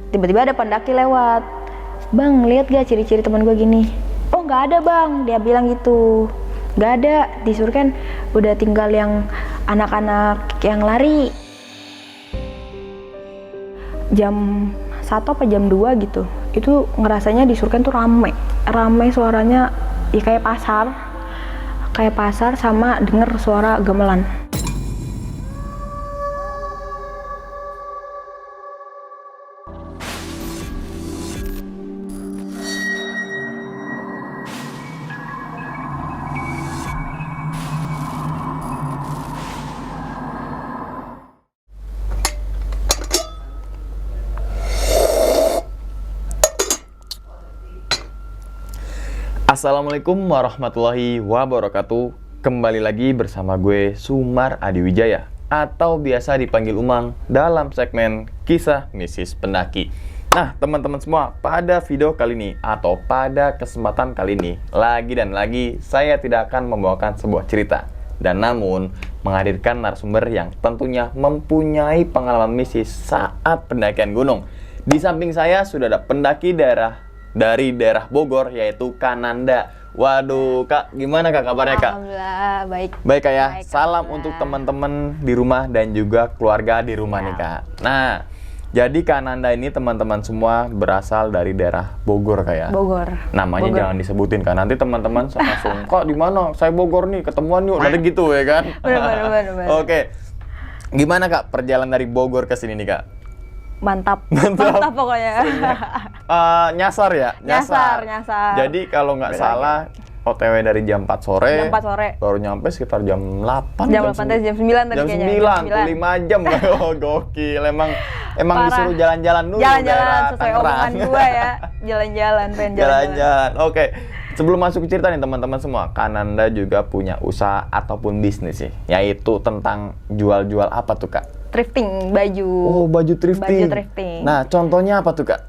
Tiba-tiba ada pendaki lewat. Bang, lihat gak ciri-ciri teman gue gini? Oh nggak ada bang, dia bilang gitu. Nggak ada, disuruh kan udah tinggal yang anak-anak yang lari. Jam 1 apa jam 2 gitu, itu ngerasanya di Surken tuh rame suaranya ya kayak pasar sama denger suara gamelan. Assalamualaikum warahmatullahi wabarakatuh. Kembali lagi bersama gue Sumar Adiwijaya atau biasa dipanggil Umang dalam segmen Kisah Mistis Pendaki. Nah teman-teman semua, pada video kali ini atau pada kesempatan kali ini lagi saya tidak akan membawakan sebuah cerita, dan namun menghadirkan narasumber yang tentunya mempunyai pengalaman mistis saat pendakian gunung. Di samping saya sudah ada pendaki dari daerah Bogor, yaitu Kananda. Waduh, Kak, gimana Kak kabarnya, Kak? Alhamdulillah, baik. Baik, Kak ya. Baik, Salam untuk teman-teman di rumah dan juga keluarga di rumah nih, Kak. Nah, jadi Kananda ini teman-teman semua berasal dari daerah Bogor, Kak ya? Bogor. Namanya Bogor. jangan disebutin, kan. Nanti teman-teman langsung, Kak, di mana? Saya Bogor nih, ketemuan yuk. Nanti gitu ya kan? Bener. Oke. Gimana, Kak, perjalanan dari Bogor ke sini nih, Kak? Mantap pokoknya. Nyasar ya? Nyasar. Jadi kalau nggak salah OTW dari jam 4 sore. Jam 4 sore. Baru nyampe sekitar jam 8. Jam 8 tadi, jam 9 tadi jam kayaknya. 9, tuh 5 jam. Oh, gokil. Emang Parah. disuruh jalan-jalan dulu. Jalan-jalan sesuai Tangerang. omongan gua ya. Jalan-jalan, pengen Jalan-jalan. Oke. Sebelum masuk ke cerita nih teman-teman semua, Kananda juga punya usaha ataupun bisnis sih, yaitu tentang jual-jual apa tuh, Kak? Thrifting baju. Oh, baju thrifting. Baju thrifting. Nah, contohnya apa tuh, Kak?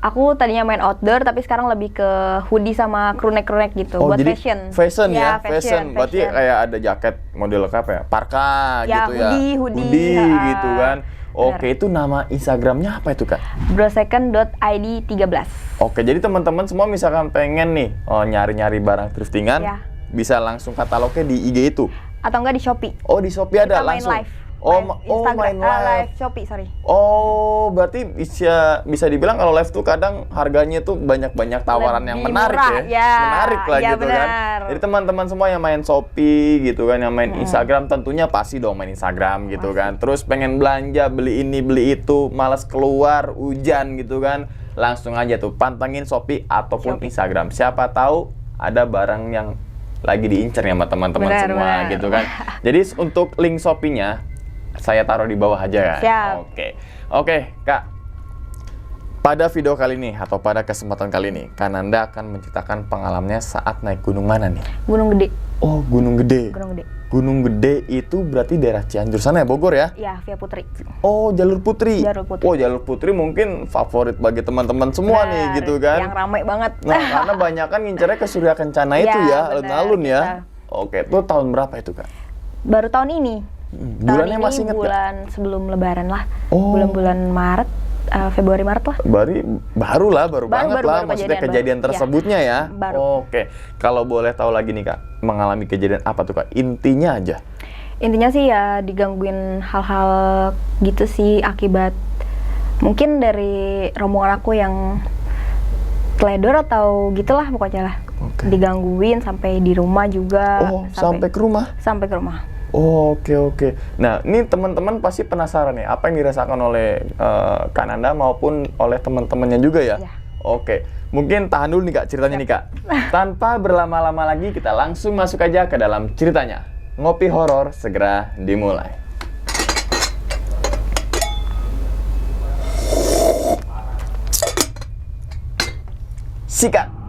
Aku tadinya main outdoor, tapi sekarang lebih ke hoodie sama crew neck gitu, Oh, buat jadi fashion. Fashion Ya, ya, fashion. Berarti kayak ada jaket model apa ya? Parka Ya, gitu ya. hoodie, gitu kan. Oke, itu nama Instagramnya apa itu, Kak? brosecond.id 13. Oke, jadi teman-teman semua misalkan pengen nih nyari-nyari barang thriftingan, Ya. bisa langsung katalognya di IG itu. Atau enggak di Shopee. Oh, di Shopee ada Kita main langsung. live. Main live. Live Shopee, sorry. Oh, berarti bisa dibilang kalau live tuh kadang harganya tuh banyak tawaran yang Lebih menarik murah, ya. Menarik lah Ya, gitu benar. kan. Jadi teman-teman semua yang main Shopee gitu kan, yang main Instagram tentunya pasti dong main Instagram gitu kan. Terus pengen belanja, beli ini, beli itu, malas keluar, hujan gitu kan. Langsung aja tuh pantengin Shopee ataupun Instagram. Siapa tahu ada barang yang lagi diincar ya sama teman-teman semua Benar. gitu kan. Jadi untuk link Shopee-nya saya taruh di bawah aja ya. Siap. Oke, Kak. Pada video kali ini atau pada kesempatan kali ini, Kananda akan menceritakan pengalamannya saat naik gunung mana nih? Gunung Gede. Oh, Gunung Gede. Gunung Gede. Gunung Gede itu berarti daerah Cianjur sana ya, Bogor ya? Ya, Via Putri. Oh, Jalur Putri. Jalur Putri. Oh, Jalur Putri mungkin favorit bagi teman-teman semua Benar. nih gitu kan. Yang ramai banget. Nah, karena banyak kan ngincernya ke Surya Kencana itu ya, benar, alun-alun ya. kita. Oke, itu tahun berapa itu, Kak? Baru tahun ini. Bulannya masih inget nggak? Bulan sebelum Lebaran lah. Oh. Bulan-bulan Maret, Februari Maret lah. Baru banget lah, maksudnya kejadian baru. tersebutnya ya. Baru. Oke, kalau boleh tahu lagi nih, Kak, mengalami kejadian apa tuh, Kak? Intinya aja. Intinya sih ya digangguin hal-hal gitu sih, akibat mungkin dari rombongan aku yang teledor atau gitulah pokoknya lah. Oke. Digangguin sampai di rumah juga. Oh, sampai ke rumah? Sampai ke rumah. Oh, oke. Nah, ini teman-teman pasti penasaran nih, apa yang dirasakan oleh Kananda maupun oleh teman-temannya juga ya? Ya. Oke, mungkin tahan dulu nih, Kak, ceritanya nih, Kak. Tanpa berlama-lama lagi, kita langsung masuk aja ke dalam ceritanya. Ngopi horor segera dimulai. Sikat.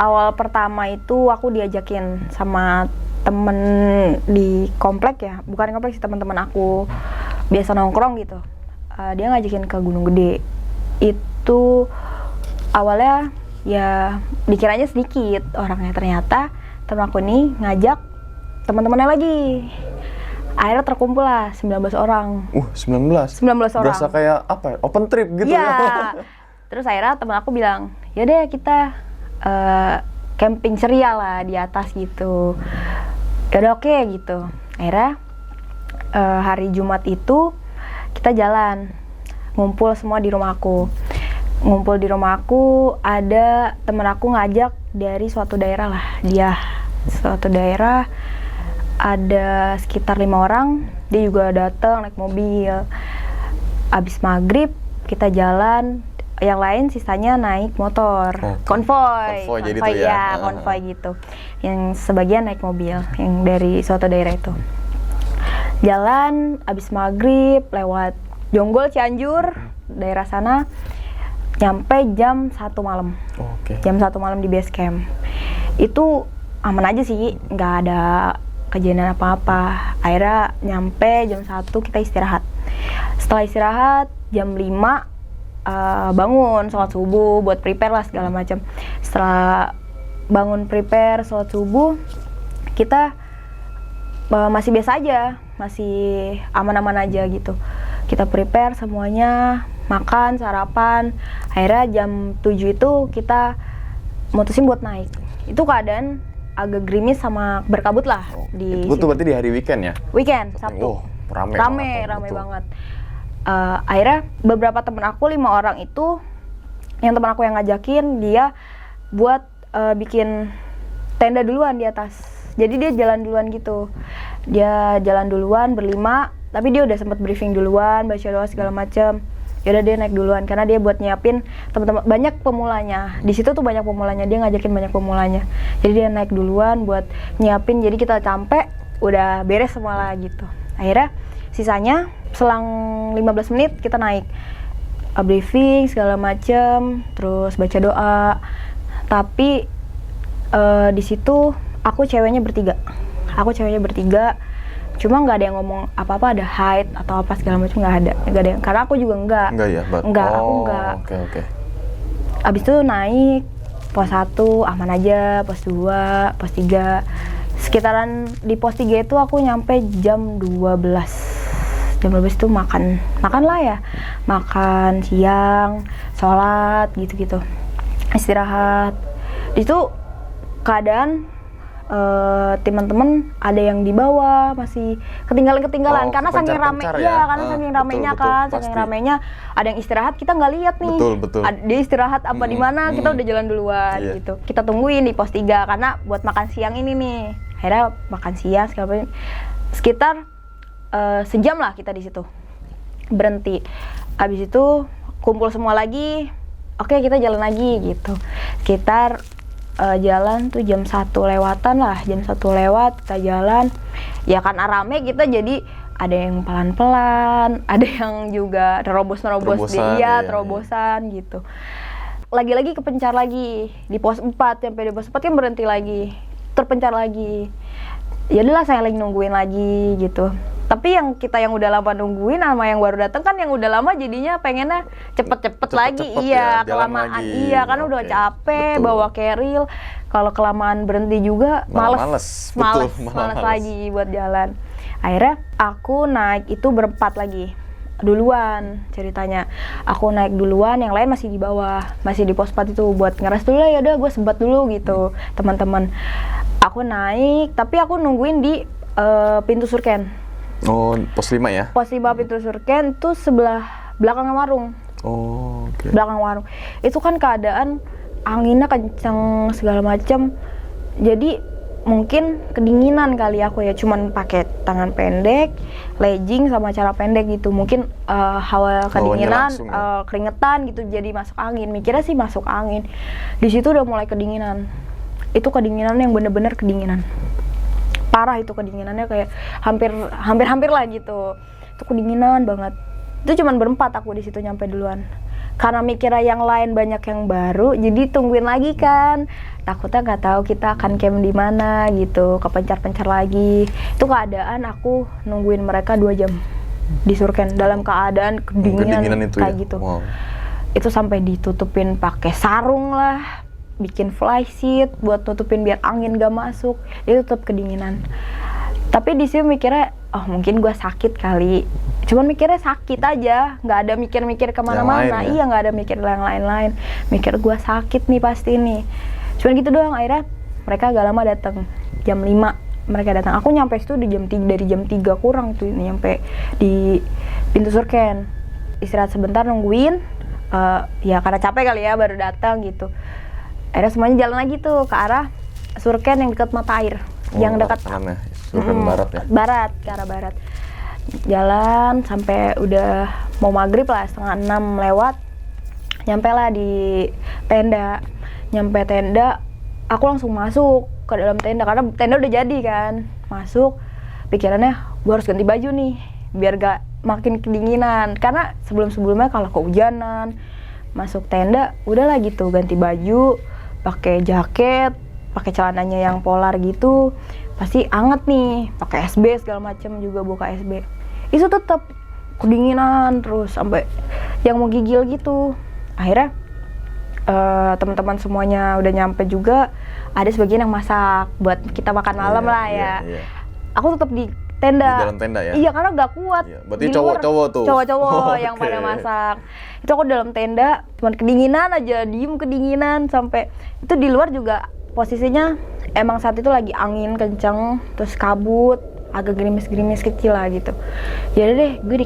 awal pertama itu aku diajakin sama temen di komplek ya, bukan komplek sih, teman-teman aku biasa nongkrong gitu. Dia ngajakin ke Gunung Gede. Itu awalnya ya dikiranya sedikit orangnya, ternyata temen aku ini ngajak teman-temannya lagi. Akhirnya terkumpul lah 19 orang. 19 orang. Berasa kayak apa ya? Open trip gitu ya. Terus akhirnya temen aku bilang, ya deh kita camping ceria lah di atas gitu. Yaudah oke gitu. Akhirnya hari Jumat itu kita jalan, ngumpul semua di rumah aku. Ngumpul di rumah aku, ada temen aku ngajak dari suatu daerah lah. Dia suatu daerah, ada sekitar 5 orang. Dia juga datang naik mobil. Abis maghrib kita jalan, yang lain sisanya naik motor. Konvoy jadi itu ya. Konvoy gitu. Yang sebagian naik mobil yang dari suatu daerah itu. Jalan abis maghrib lewat Jonggol, Cianjur, daerah sana, nyampe jam 1 malam. Jam 1 malam di base camp. Itu aman aja sih, nggak ada kejadian apa-apa. Akhirnya nyampe jam 1 kita istirahat. Setelah istirahat jam 5 bangun sholat subuh buat prepare lah segala macam. Setelah bangun prepare sholat subuh, kita masih biasa aja, masih aman-aman aja gitu. Kita prepare semuanya, makan, sarapan. Akhirnya jam 7 itu kita mutusin buat naik. Itu keadaan agak gerimis sama berkabut lah. Itu berarti di hari weekend ya? Weekend, Sabtu. Rame banget. Akhirnya beberapa temen aku, 5 orang itu, yang temen aku yang ngajakin, dia buat bikin tenda duluan di atas. Jadi dia jalan duluan gitu. Dia jalan duluan berlima, tapi dia udah sempat briefing duluan, baca doa segala macem. Yaudah dia naik duluan karena dia buat nyiapin teman-teman, banyak pemulanya. Di situ tuh banyak pemulanya, dia ngajakin banyak pemulanya. Jadi dia naik duluan buat nyiapin, jadi kita sampai udah beres semua lah gitu. Akhirnya sisanya selang 15 menit kita naik, briefing segala macem, terus baca doa. Tapi di situ aku ceweknya bertiga, cuma nggak ada yang ngomong apa-apa, ada hide atau apa segala macam, nggak ada yang, karena aku juga nggak ya, aku nggak. Oke. Abis itu naik pos 1 aman aja, pos 2, pos 3, sekitaran di pos 3 itu aku nyampe jam 12. Jam 12 itu makan lah ya, makan siang, sholat gitu-gitu, istirahat. Itu keadaan teman-teman ada yang di bawah masih ketinggalan karena saking rame ya, karena saking ramenya saking ramenya ada yang istirahat, kita nggak lihat nih. Betul. Dia istirahat apa di mana, kita udah jalan duluan gitu. Kita tungguin di pos 3 karena buat makan siang ini nih. Akhirnya makan siang sekitar sejam lah kita di situ. Berhenti. Habis itu kumpul semua lagi. Oke, kita jalan lagi gitu. Sekitar jalan tuh jam 1 lewatan lah, jam 1 lewat kita jalan. Ya kan rame kita, jadi ada yang pelan-pelan, ada yang juga terobos-nerobos dia, terobosan gitu. Lagi-lagi kepencar lagi di pos 4, sampai di pos 4 kan berhenti lagi, terpencar lagi. Ya udahlah, saya lagi nungguin lagi gitu. Tapi yang kita yang udah lama nungguin sama yang baru datang kan, yang udah lama jadinya pengennya cepet-cepet lagi. Iya, kelamaan lagi. Iya, kan udah capek, betul, bawa keril. Kalau kelamaan berhenti juga males lagi buat jalan. Akhirnya aku naik itu berempat lagi. Duluan ceritanya. Aku naik duluan, yang lain masih di bawah, masih di pos 4 itu buat ngeres dulu lah, ya udah gue sempat dulu gitu, teman-teman. Aku naik, tapi aku nungguin di pintu surken. Oh, pos 5 ya? Pos 5 pintu surken itu sebelah belakang warung. Oh, oke. Belakang warung. Itu kan keadaan anginnya kenceng segala macam. Jadi mungkin kedinginan kali aku ya, cuman pakai tangan pendek, legging sama celana pendek gitu. Mungkin hawa kedinginan, keringetan gitu, jadi masuk angin. Mikirnya sih masuk angin. Di situ udah mulai kedinginan. Itu kedinginan yang bener-bener kedinginan. Parah itu kedinginannya, kayak hampir lah gitu. Itu kedinginan banget. Itu cuman berempat aku di situ nyampe duluan. karena mikirnya yang lain banyak yang baru, jadi tungguin lagi kan. Takutnya nggak tahu kita akan camp di mana gitu, kepencar-pencar lagi. Itu keadaan aku nungguin mereka 2 jam di Surken dalam keadaan kedinginan itu kayak ya? gitu. Wow. Itu sampai ditutupin pakai sarung lah, bikin fly sheet buat tutupin biar angin gak masuk. Itu tetap kedinginan. Tapi di sini mikirnya, oh mungkin gue sakit kali. Cuman mikirnya sakit aja, nggak ada mikir-mikir kemana-mana. Ya? Iya, nggak ada mikir yang lain-lain. Mikir gue sakit nih pasti nih. Cuman gitu doang. Akhirnya mereka gak lama datang. Jam 5 mereka datang. Aku nyampe situ di dari jam 3 kurang tuh nyampe di pintu Surken. Istirahat sebentar nungguin. Ya karena capek kali ya baru datang gitu. Akhirnya semuanya jalan lagi tuh ke arah Surken yang dekat mata air. Yang dekat Surken barat ya? Barat, ke arah barat. Jalan sampai udah mau maghrib lah, 5:30 lewat. Nyampe lah di tenda. Nyampe tenda, aku langsung masuk ke dalam tenda karena tenda udah jadi kan. Masuk, pikirannya gue harus ganti baju nih biar gak makin kedinginan. Karena sebelum-sebelumnya kalau kehujanan masuk tenda, udahlah gitu ganti baju, pakai jaket, pakai celananya yang polar gitu, pasti anget nih, pakai SB segala macam, juga buka SB. Itu tetap kedinginan terus sampai yang mau gigil gitu. Akhirnya teman-teman semuanya udah nyampe juga, ada sebagian yang masak buat kita makan malam lah ya. Iya. Aku tetap di tenda. Di dalam tenda ya? Iya, karena gak kuat. Iya. Berarti cowok-cowok tuh? Cowok-cowok yang pada masak. Itu aku dalam tenda, cuman kedinginan aja, diem kedinginan. Sampai itu di luar juga posisinya emang saat itu lagi angin kenceng, terus kabut, agak gerimis-gerimis kecil lah gitu. Jadi deh, gue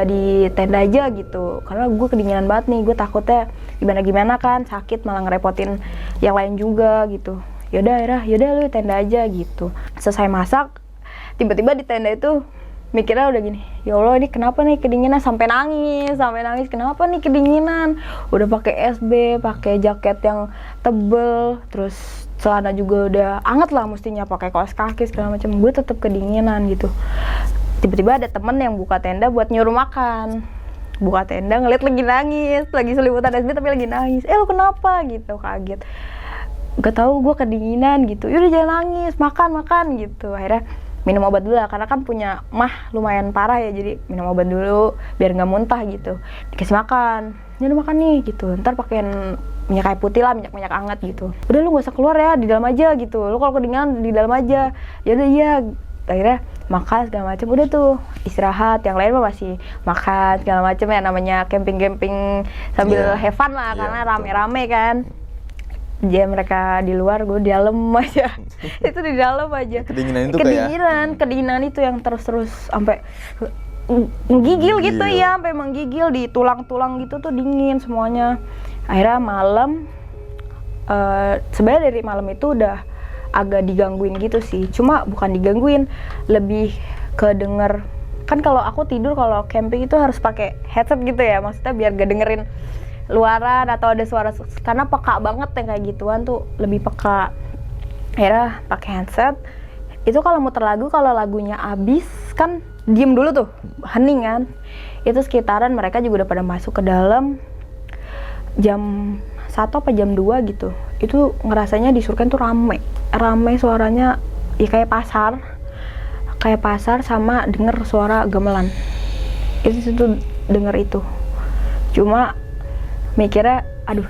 di tenda aja gitu. Karena gue kedinginan banget nih, gue takutnya gimana-gimana kan, sakit malah ngerepotin yang lain juga gitu. Yaudah lu di tenda aja gitu. Selesai masak, tiba-tiba di tenda itu mikirnya udah gini, ya Allah ini kenapa nih kedinginan, sampai nangis, kenapa nih kedinginan, udah pakai SB, pakai jaket yang tebel, terus celana juga udah anget lah mestinya, pakai kaos kaki segala macam, gue tetap kedinginan gitu. Tiba-tiba ada temen yang buka tenda buat nyuruh makan, buka tenda ngeliat lagi nangis, lagi selimutan SB tapi lagi nangis, lu kenapa gitu, kaget, gak tahu gue kedinginan gitu, yaudah jangan nangis, makan gitu. Akhirnya minum obat dulu lah, karena kan punya mah lumayan parah ya, jadi minum obat dulu biar nggak muntah gitu. Dikasih makan, ya udah makan nih gitu, ntar pakein minyak kayu putih lah, minyak hangat gitu. Udah lu nggak usah keluar ya, di dalam aja gitu, lu kalau kedinginan di dalam aja. Ya udah iya. Akhirnya makan segala macam, udah tuh istirahat. Yang lain mah masih makan segala macam ya, namanya camping sambil have fun lah, karena rame-rame kan. Jadi mereka di luar, gue di dalam aja. Itu di dalam aja. Kedinginan itu kedinginan itu yang terus sampai menggigil gitu ya, sampai menggigil di tulang-tulang gitu tuh, dingin semuanya. Akhirnya malam, sebenarnya dari malam itu udah agak digangguin gitu sih. Cuma bukan digangguin, lebih ke denger. Kan kalau aku tidur kalau camping itu harus pakai headset gitu ya, maksudnya biar gak dengerin luaran atau ada suara, karena peka banget yang kayak gituan tuh, lebih peka. Akhirnya pakai headset. Itu kalau muter lagu, kalau lagunya habis kan diem dulu tuh, hening kan. Itu sekitaran mereka juga udah pada masuk ke dalam jam 1 apa jam 2 gitu. Itu ngerasanya di Surken tuh rame suaranya ya kayak pasar sama denger suara gamelan. Itu tuh denger itu. Cuma mikirnya, aduh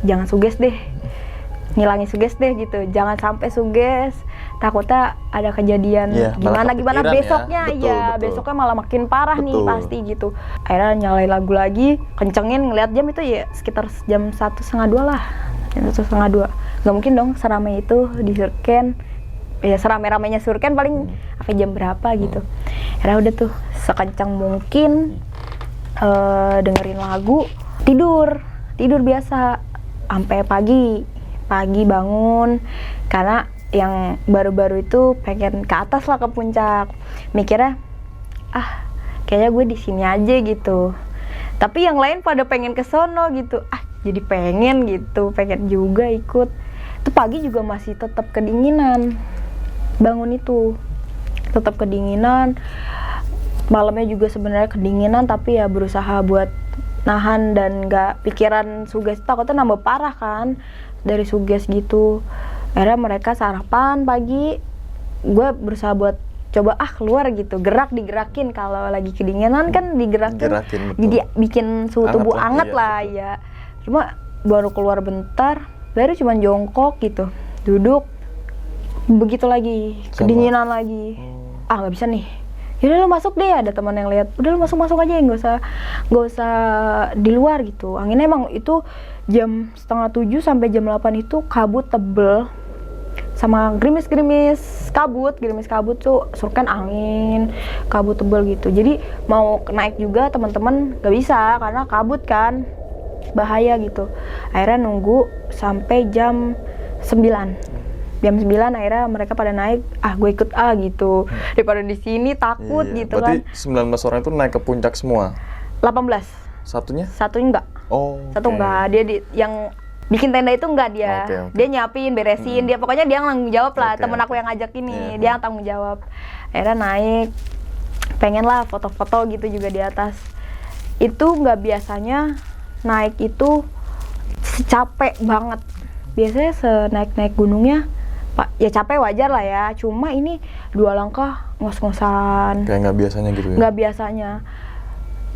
jangan suges deh, ngilangin suges deh gitu, jangan sampai suges, takutnya ada kejadian gimana besoknya ya. Betul. Besoknya malah makin parah. Betul. Nih pasti gitu. Akhirnya nyalain lagu lagi, kencengin, ngeliat jam itu ya sekitar jam 1:30 lah, jam 1:30. Gak mungkin dong seramai itu di Surken, ya serame-ramenya Surken paling sampai jam berapa gitu. Akhirnya udah tuh sekencang mungkin dengerin lagu, tidur biasa sampai pagi bangun, karena yang baru-baru itu pengen ke atas lah, ke puncak. Mikirnya kayaknya gue di sini aja gitu, tapi yang lain pada pengen ke sono gitu, jadi pengen juga ikut. Itu pagi juga masih tetap kedinginan, bangun itu tetap kedinginan, malamnya juga sebenarnya kedinginan, tapi ya berusaha buat nahan dan nggak pikiran sugesti, takutnya nambah parah kan dari suges gitu. Akhirnya mereka sarapan pagi, gue berusaha buat coba keluar gitu, digerakin kalau lagi kedinginan kan digerakin, jadi bikin suhu tubuh hangat lah ya. Cuma baru keluar bentar, baru cuma jongkok gitu, duduk, begitu lagi, kedinginan lagi. Nggak bisa nih. Yaudah lu masuk deh, ada teman yang lihat. Udah lu masuk aja, nggak usah di luar gitu. Anginnya emang itu jam 6:30 sampai jam 8 itu kabut tebel sama gerimis kabut tuh, surken angin, kabut tebel gitu. Jadi mau naik juga teman-teman nggak bisa karena kabut kan, bahaya gitu. Akhirnya nunggu sampai jam 9 akhirnya mereka pada naik, gue ikut gitu, daripada di sini takut gitu. Berarti kan 19 orang itu naik ke puncak semua? 18. Satunya enggak. Satu enggak, dia yang bikin tenda itu enggak dia. Dia nyiapin, beresin, dia pokoknya dia yang tanggung jawab lah. Temen aku yang ngajak ini, dia yang tanggung jawab. Akhirnya naik, pengen lah foto-foto gitu juga di atas. Itu nggak biasanya naik itu capek banget. Biasanya senaik-naik gunungnya ya capek wajar lah ya, cuma ini 2 langkah ngos-ngosan. Kayak nggak biasanya gitu ya? Nggak biasanya.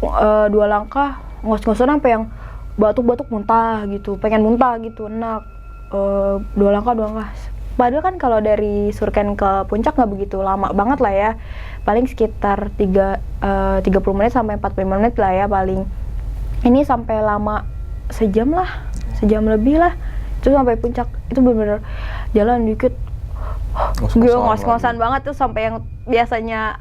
2 langkah ngos-ngosan sampai yang batuk-batuk muntah gitu, pengen muntah gitu, enak. 2 langkah. Padahal kan kalau dari Surken ke puncak nggak begitu lama banget lah ya, paling sekitar 30 menit sampai 45 menit lah ya paling. Ini sampai lama sejam lebih lah. Terus sampai puncak itu bener-bener jalan dikit ngos-ngosan banget tuh, sampai yang biasanya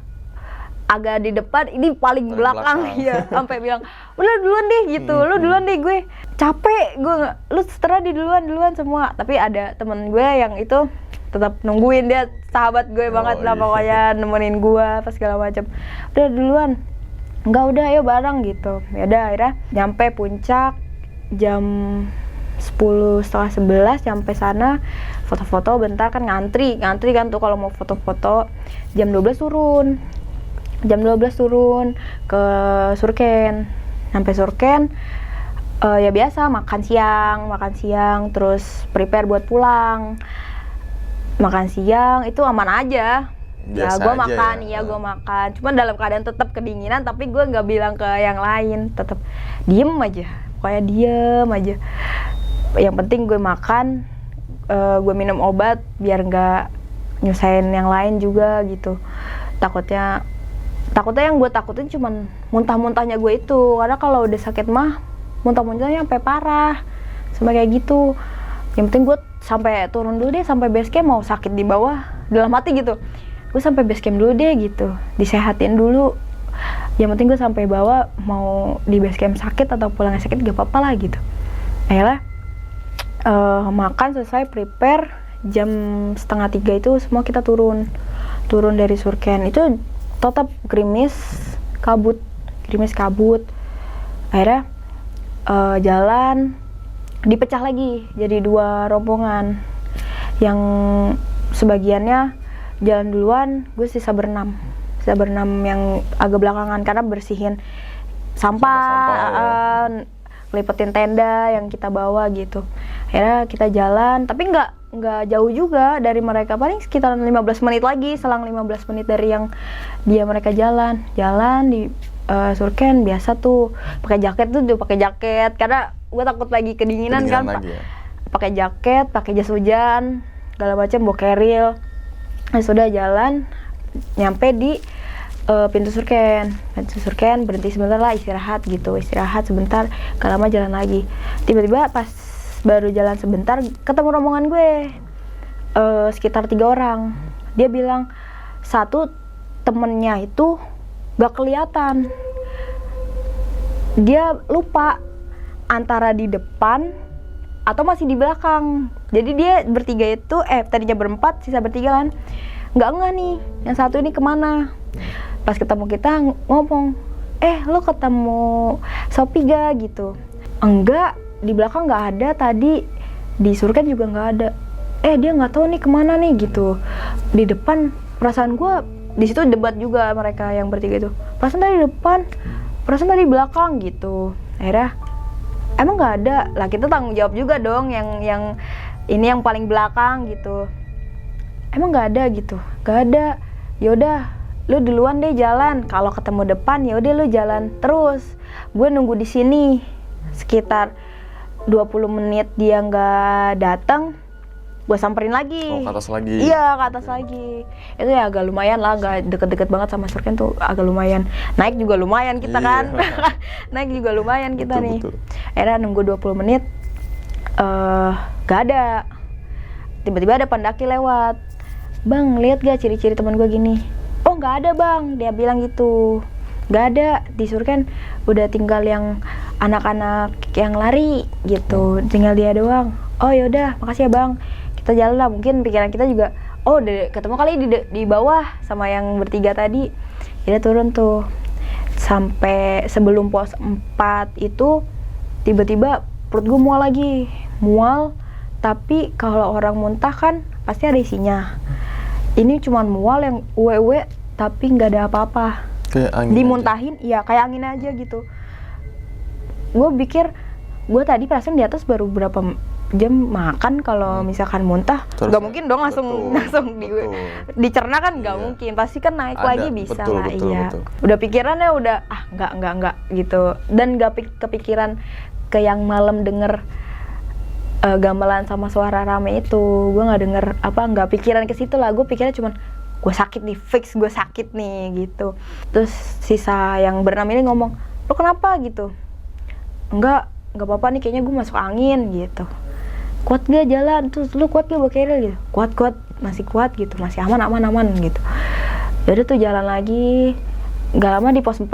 agak di depan ini paling belakang ya, sampai bilang udah duluan deh gitu, lu duluan deh, gue capek, lu setelah di duluan semua. Tapi ada temen gue yang itu tetap nungguin, dia sahabat gue banget lah pokoknya, nemenin gue pas segala macam. Udah duluan, udah ayo bareng gitu. Ya udah akhirnya nyampe puncak jam 10:30, 11 sampai sana, foto-foto bentar kan, ngantri kan tuh kalau mau foto-foto. Jam 12 turun ke Surken. Sampai Surken ya biasa makan siang, terus prepare buat pulang. Makan siang itu aman aja. Biasa gue makan, gue makan. Cuma dalam keadaan tetap kedinginan, tapi gue nggak bilang ke yang lain, tetap diem aja. Pokoknya diem aja. Yang penting gue makan, gue minum obat biar nggak nyusahin yang lain juga gitu. Takutnya yang gue takutin cuman muntah-muntahnya gue itu, karena kalau udah sakit mah muntah-muntahnya sampai parah, sampai kayak gitu. Yang penting gue sampai turun dulu deh, sampai base camp, mau sakit di bawah dalam hati gitu, gue sampai base camp dulu deh gitu, disehatin dulu. Yang penting gue sampai bawah, mau di base camp sakit atau pulangnya sakit gak apa-apa lah gitu. Akhirnya makan selesai, prepare, jam 2:30 itu semua kita turun dari Surken. Itu tetap gerimis kabut. Akhirnya jalan dipecah lagi jadi 2 rombongan. Yang sebagiannya jalan duluan, gue sisa berenam yang agak belakangan karena bersihin sampah, lipetin tenda yang kita bawa gitu. Akhirnya kita jalan, tapi nggak jauh juga dari mereka, paling sekitar 15 menit lagi, selang 15 menit dari yang mereka jalan di Surken. Biasa tuh pakai jaket karena gue takut lagi kedinginan kan, pakai jaket, pakai jas hujan segala macam, bawa keril. Sudah jalan nyampe di pintu Surken, berhenti sebentar lah, istirahat sebentar, gak lama jalan lagi. Tiba-tiba pas baru jalan sebentar ketemu rombongan gue, sekitar 3 orang. Dia bilang satu temennya itu gak kelihatan, dia lupa antara di depan atau masih di belakang. Jadi dia bertiga itu tadinya berempat, sisa bertiga kan, nggak nih yang satu ini kemana. Pas ketemu kita ngomong, lo ketemu Sophie gak gitu? Enggak, di belakang nggak ada, tadi di Surken juga nggak ada. Dia nggak tahu nih kemana nih gitu. Di depan, perasaan gue di situ debat juga mereka yang bertiga itu. Perasaan tadi di depan, perasaan tadi di belakang gitu. Akhirnya emang nggak ada lah, kita tanggung jawab juga dong yang ini yang paling belakang gitu. Emang nggak ada gitu, nggak ada. Yaudah lu duluan deh jalan, kalau ketemu depan ya udah lu jalan terus, gue nunggu di sini. Sekitar 20 menit dia nggak datang, gue samperin lagi. Oh, ke atas lagi. Iya, ke atas lagi. Itu ya agak lumayan lah, agak deket-deket banget sama Surken tuh, agak lumayan. Naik juga lumayan kita kan. Naik juga lumayan kita nih. Betul. Akhirnya nunggu 20 menit, gak ada. Tiba-tiba ada pendaki lewat. Bang, lihat gak ciri-ciri teman gue gini? Oh, gak ada bang, dia bilang gitu. Gak ada, di Surken udah tinggal yang anak-anak yang lari gitu, tinggal dia doang. Oh yaudah, makasih ya bang, kita jalan lah. Mungkin pikiran kita juga, oh udah ketemu kali di bawah sama yang bertiga tadi. Dia turun tuh, sampai sebelum pos 4 itu tiba-tiba perut gue mual lagi, mual. Tapi kalau orang muntah kan pasti ada isinya. Ini cuman mual yang uwe-uwe tapi nggak ada apa-apa. Kayak angin Dimuntahin, iya kayak angin aja gitu. Gue pikir, gue tadi perasaan di atas baru berapa jam makan, kalau misalkan muntah Terus, nggak mungkin dong langsung dicerna kan, nggak Iya. mungkin, pasti kan naik Ada, lagi bisa betul, lah. betul, Iya betul. udah pikirannya udah nggak gitu, dan nggak kepikiran ke yang malam denger gamelan sama suara rame itu. Gue nggak denger nggak pikiran ke situ lah. Gue pikirnya cuman gue sakit nih, fix gue sakit nih gitu. Terus sisa yang berenam ini ngomong, lo kenapa gitu? Nggak apa-apa nih, kayaknya gue masuk angin gitu. Kuat gak jalan? Terus lu kuat gak bawa keril gitu? Kuat, masih kuat gitu, masih aman gitu. Jadi tuh jalan lagi. Gak lama di pos 4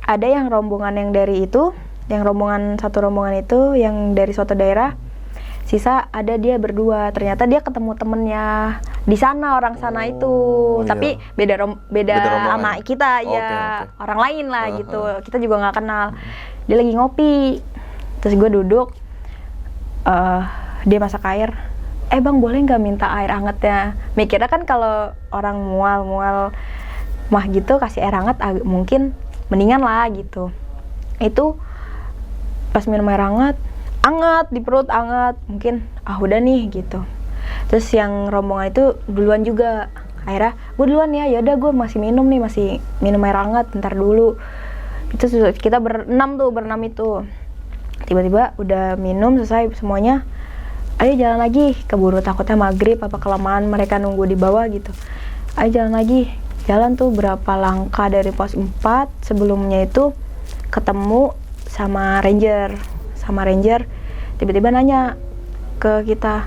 ada yang rombongan yang dari itu, yang satu rombongan itu yang dari suatu daerah. Sisa ada dia berdua. Ternyata dia ketemu temennya di sana, orang sana itu. Tapi beda sama kita, ya Oke. orang lain lah gitu. Kita juga nggak kenal. Dia lagi ngopi. Terus gue duduk. Dia masak air. Bang, boleh nggak minta air hangatnya? Mikirnya kan kalau orang mual mah gitu kasih air hangat mungkin mendingan lah gitu. Itu pas minum air hangat di perut, hangat, mungkin udah nih gitu. Terus yang rombongan itu duluan juga. Akhirnya gue duluan ya, yaudah gue masih minum air hangat, bentar dulu. Itu kita berenam itu. Tiba-tiba udah minum selesai semuanya, ayo jalan lagi, keburu takutnya maghrib apa kelamaan mereka nunggu di bawah gitu. Ayo jalan lagi. Jalan tuh berapa langkah dari pos 4, sebelumnya itu ketemu sama ranger. Tiba-tiba nanya ke kita,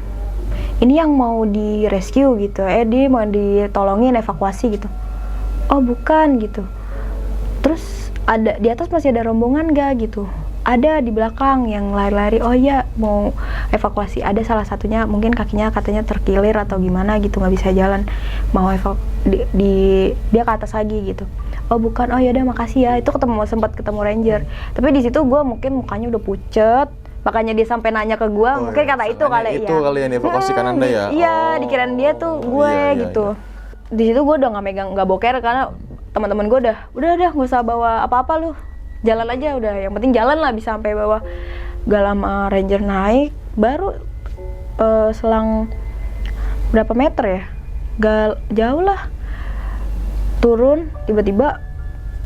ini yang mau di rescue gitu, dia mau ditolongin evakuasi gitu. Oh bukan gitu. Terus ada di atas masih ada rombongan gak gitu? Ada di belakang yang lari-lari. Oh iya, mau evakuasi. Ada salah satunya mungkin kakinya katanya terkilir atau gimana gitu, nggak bisa jalan, mau dia ke atas lagi gitu. Oh bukan, oh yaudah makasih ya. Itu sempat ketemu ranger. Tapi di situ gue mungkin mukanya udah pucet, makanya dia sampai nanya ke gue. Mungkin kata itu kali ya. Itu kali yang dievakuasikan Anda ya. Iya, dikirain dia tuh gue gitu. Di situ gue udah nggak boker karena teman-teman gue udah nggak usah bawa apa-apa lu. Jalan aja udah, yang penting jalan lah bisa sampai bawah. Gak lama ranger naik, baru selang berapa meter ya, gak jauh lah, turun tiba-tiba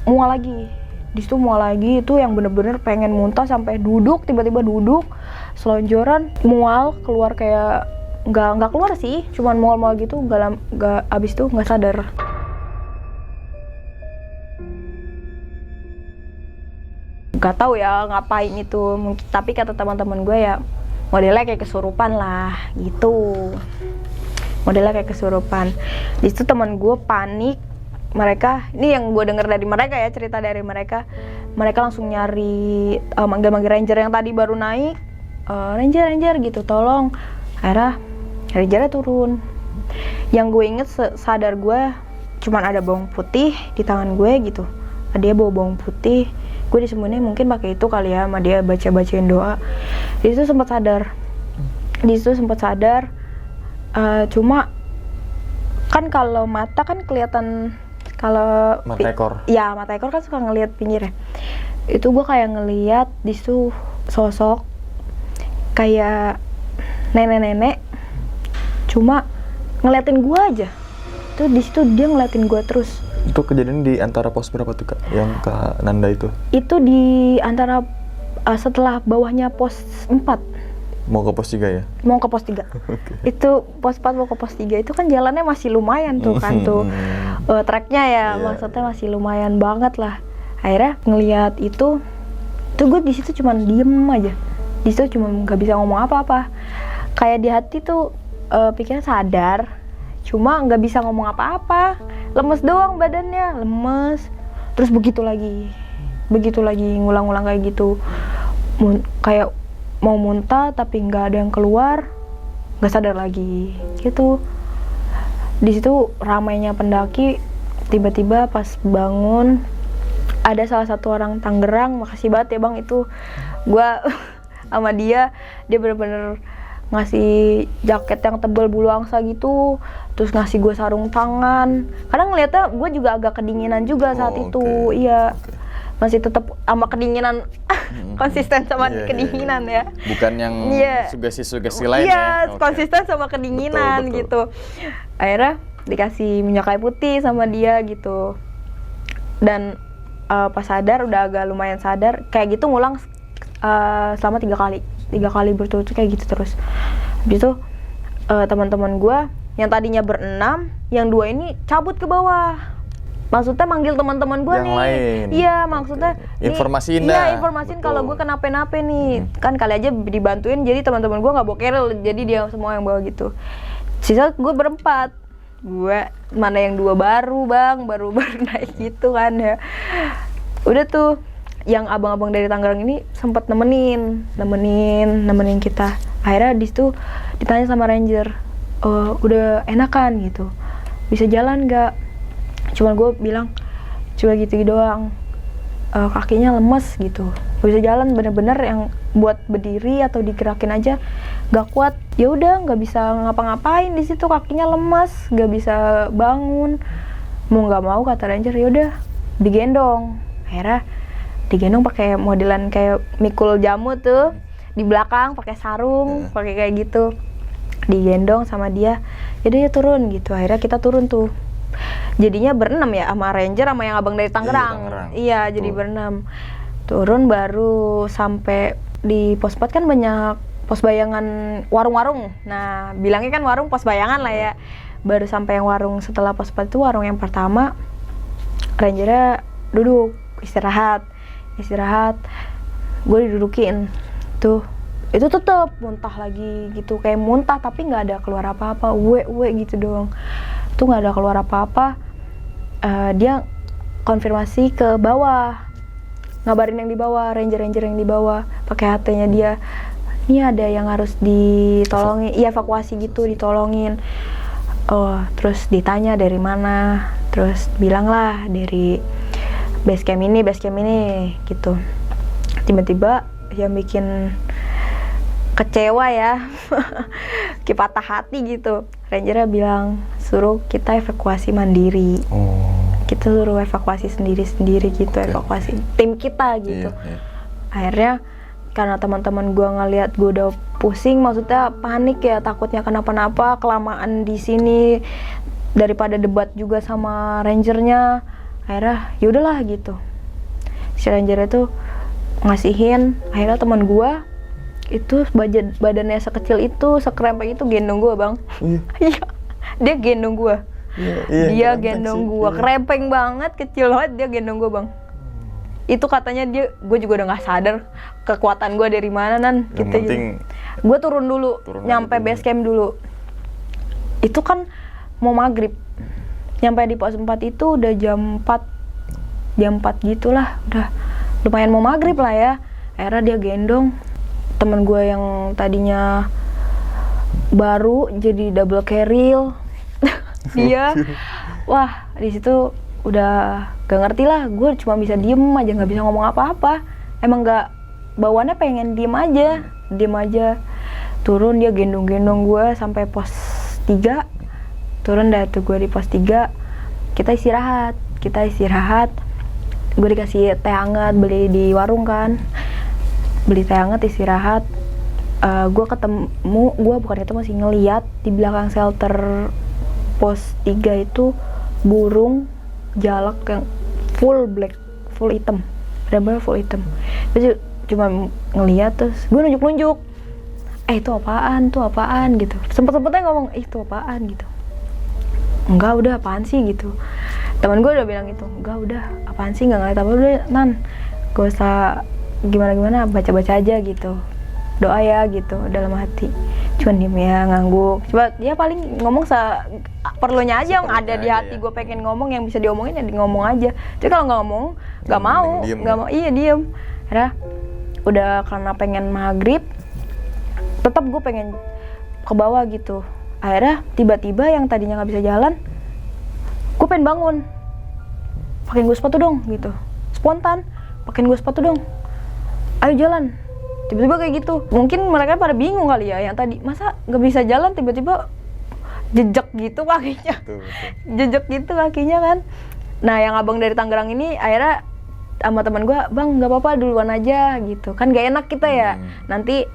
mual lagi. Di situ mual lagi, itu yang bener-bener pengen muntah sampai duduk, tiba-tiba duduk selonjoran, mual keluar kayak nggak keluar sih, cuman mual-mual gitu, nggak abis itu nggak sadar. Gak tahu ya ngapain itu, tapi kata teman-teman gue ya modelnya kayak kesurupan lah gitu, modelnya kayak kesurupan. Di situ teman gue panik, mereka ini yang gue dengar dari mereka ya, cerita dari mereka langsung nyari manggil ranger yang tadi baru naik, ranger gitu tolong. Akhirnya rangernya turun. Yang gue inget sadar gue cuman ada bawang putih di tangan gue gitu, dia bawa bawang putih. Gue disembunyiin mungkin pakai itu kali ya, sama dia bacain doa. Di situ sempat sadar. Cuma kan kalau mata kan kelihatan, kalau mata ekor. Ya mata ekor kan suka ngelihat pinggirnya. itu gue kayak ngeliat di situ sosok kayak nenek-nenek, cuma ngeliatin gue aja. Tuh di situ dia ngeliatin gue terus. Itu kejadian di antara pos berapa tuh Kak? Yang Kak Nanda itu? Itu di antara setelah bawahnya pos 4. Mau ke pos 3 ya? Mau ke pos 3. Oke. Itu pos 4 mau ke pos 3 itu kan jalannya masih lumayan tuh kan tuh. Treknya ya, maksudnya masih lumayan banget lah. Akhirnya ngelihat itu gue di situ cuma diem aja. Di situ cuma nggak bisa ngomong apa-apa. Kayak di hati tuh pikirnya sadar, cuma nggak bisa ngomong apa-apa. Lemes doang badannya, lemes. Terus begitu lagi ngulang-ngulang kayak gitu. Kayak mau muntah tapi nggak ada yang keluar, nggak sadar lagi gitu. Di situ ramainya pendaki, tiba-tiba pas bangun ada salah satu orang Tangerang, makasih banget ya bang, itu gua sama dia bener-bener ngasih jaket yang tebal bulu angsa gitu, terus ngasih gue sarung tangan. Kadang ngeliatnya gue juga agak kedinginan juga saat itu. Iya, masih tetap sama kedinginan, konsisten sama kedinginan ya. Bukan yang sugesti-sugesti lain ya. Iya, konsisten sama kedinginan betul. Gitu. Akhirnya dikasih minyak kayu putih sama dia gitu. Dan pas sadar, udah agak lumayan sadar, kayak gitu ngulang selama 3 kali berturut-turut kayak gitu terus. Habis itu teman-teman gue yang tadinya ber-6, yang 2 ini cabut ke bawah. Maksudnya manggil teman-teman gue nih. Lain. Iya, maksudnya informasiin dah. Iya, informasiin kalau gue kenapa-napa nih. Kan kali aja dibantuin, jadi teman-teman gue nggak bawa keril, jadi dia semua yang bawa gitu. Sisa gue berempat. Gue mana yang 2 baru naik gitu kan ya. Udah tuh yang abang-abang dari Tangerang ini sempat nemenin kita. Akhirnya di situ ditanya sama ranger, udah enakan gitu, bisa jalan nggak? Cuma gue bilang cuma gitu doang, kakinya lemes gitu, gak bisa jalan bener-bener yang buat berdiri atau digerakin aja nggak kuat. Ya udah nggak bisa ngapa-ngapain di situ, kakinya lemas, nggak bisa bangun. Mau nggak mau kata ranger, ya udah digendong. Akhirnya digendong pakai modelan kayak mikul jamu tuh, di belakang pakai sarung, pakai kayak gitu, digendong sama dia. Jadi dia turun gitu. Akhirnya kita turun tuh, jadinya ber-6 ya, sama ranger sama yang abang dari Tangerang. Iya, jadi ber-6 turun. Baru sampai di pos 4 kan banyak pos bayangan, warung-warung. Nah, bilangnya kan warung pos bayangan lah ya. Baru sampai yang warung setelah pos 4 itu, warung yang pertama, rangernya duduk istirahat, gue didudukin tuh. Itu tetep muntah lagi gitu, kayak muntah tapi nggak ada keluar apa-apa, gitu doang. Tuh nggak ada keluar apa-apa. Dia konfirmasi ke bawah, ngabarin yang di bawah, ranger yang di bawah, pakai HT-nya dia. Ini ada yang harus ditolongin, evakuasi gitu, ditolongin. Terus ditanya dari mana, terus bilang lah dari base camp ini gitu. Tiba-tiba yang bikin kecewa ya, kayak patah hati gitu, rangernya bilang suruh kita evakuasi mandiri. Kita suruh evakuasi sendiri gitu. Evakuasi tim kita gitu. Akhirnya karena teman-teman gue ngeliat gue udah pusing, maksudnya panik ya, takutnya kenapa-napa, kelamaan di sini, daripada debat juga sama rangernya. Akhirnya yaudahlah gitu, si ranger itu ngasihin. Akhirnya teman gue itu badannya sekecil itu, sekrempeng itu, gendong gue bang. Iya, dia gendong gue. Dia gendong gue, krempeng banget, kecil banget, dia gendong gue bang. Itu katanya dia, gue juga udah nggak sadar kekuatan gue dari mana nan. Yang penting gue turun dulu, nyampe base camp dulu. Itu kan mau maghrib. Nyampe di pos 4 itu udah jam 4 gitulah, udah lumayan mau maghrib lah ya. Akhirnya dia gendong temen gue yang tadinya baru jadi double carriel. Dia wah di situ udah gak ngerti lah. Gue cuma bisa diem aja, nggak bisa ngomong apa-apa. Emang nggak, bawaannya pengen diem aja. Turun dia gendong gue sampai pos 3. Turun dah tuh gue di pos 3, kita istirahat. gue dikasih teh hangat, beli di warung kan, beli teh hangat, istirahat. Gue bukan ketemu sih, ngeliat di belakang shelter pos 3 itu burung jalak yang full black, full hitam, benar-benar full hitam. Terus cuma ngeliat, terus gue nunjuk-nunjuk, itu apaan gitu. Sempet-sempetnya ngomong, itu apaan gitu. Enggak, udah apaan sih gitu. Teman gue udah bilang gitu, enggak udah apaan sih, nggak ngeliat apa, udah Nan, gak usah gimana-gimana, baca-baca aja gitu, doa ya gitu dalam hati. Cuman diem ya, ngangguk. Coba dia paling ngomong perlunya aja yang ada di hati. Gue pengen ngomong, yang bisa diomongin ya ngomong aja. Tapi kalau nggak ngomong, nggak mau, iya diem. Akhirnya udah karena pengen maghrib, tetap gue pengen ke bawah gitu. Akhirnya tiba-tiba yang tadinya nggak bisa jalan, gue pengen bangun, pakein gue sepatu dong gitu, spontan, pakein gue sepatu dong, ayo jalan. Tiba-tiba kayak gitu. Mungkin mereka pada bingung kali ya, yang tadi masa nggak bisa jalan tiba-tiba jejak gitu kakinya. Betul. Jejak gitu kakinya kan. Nah yang abang dari Tangerang ini akhirnya sama teman gue, bang nggak apa-apa duluan aja gitu kan, gak enak kita ya, nanti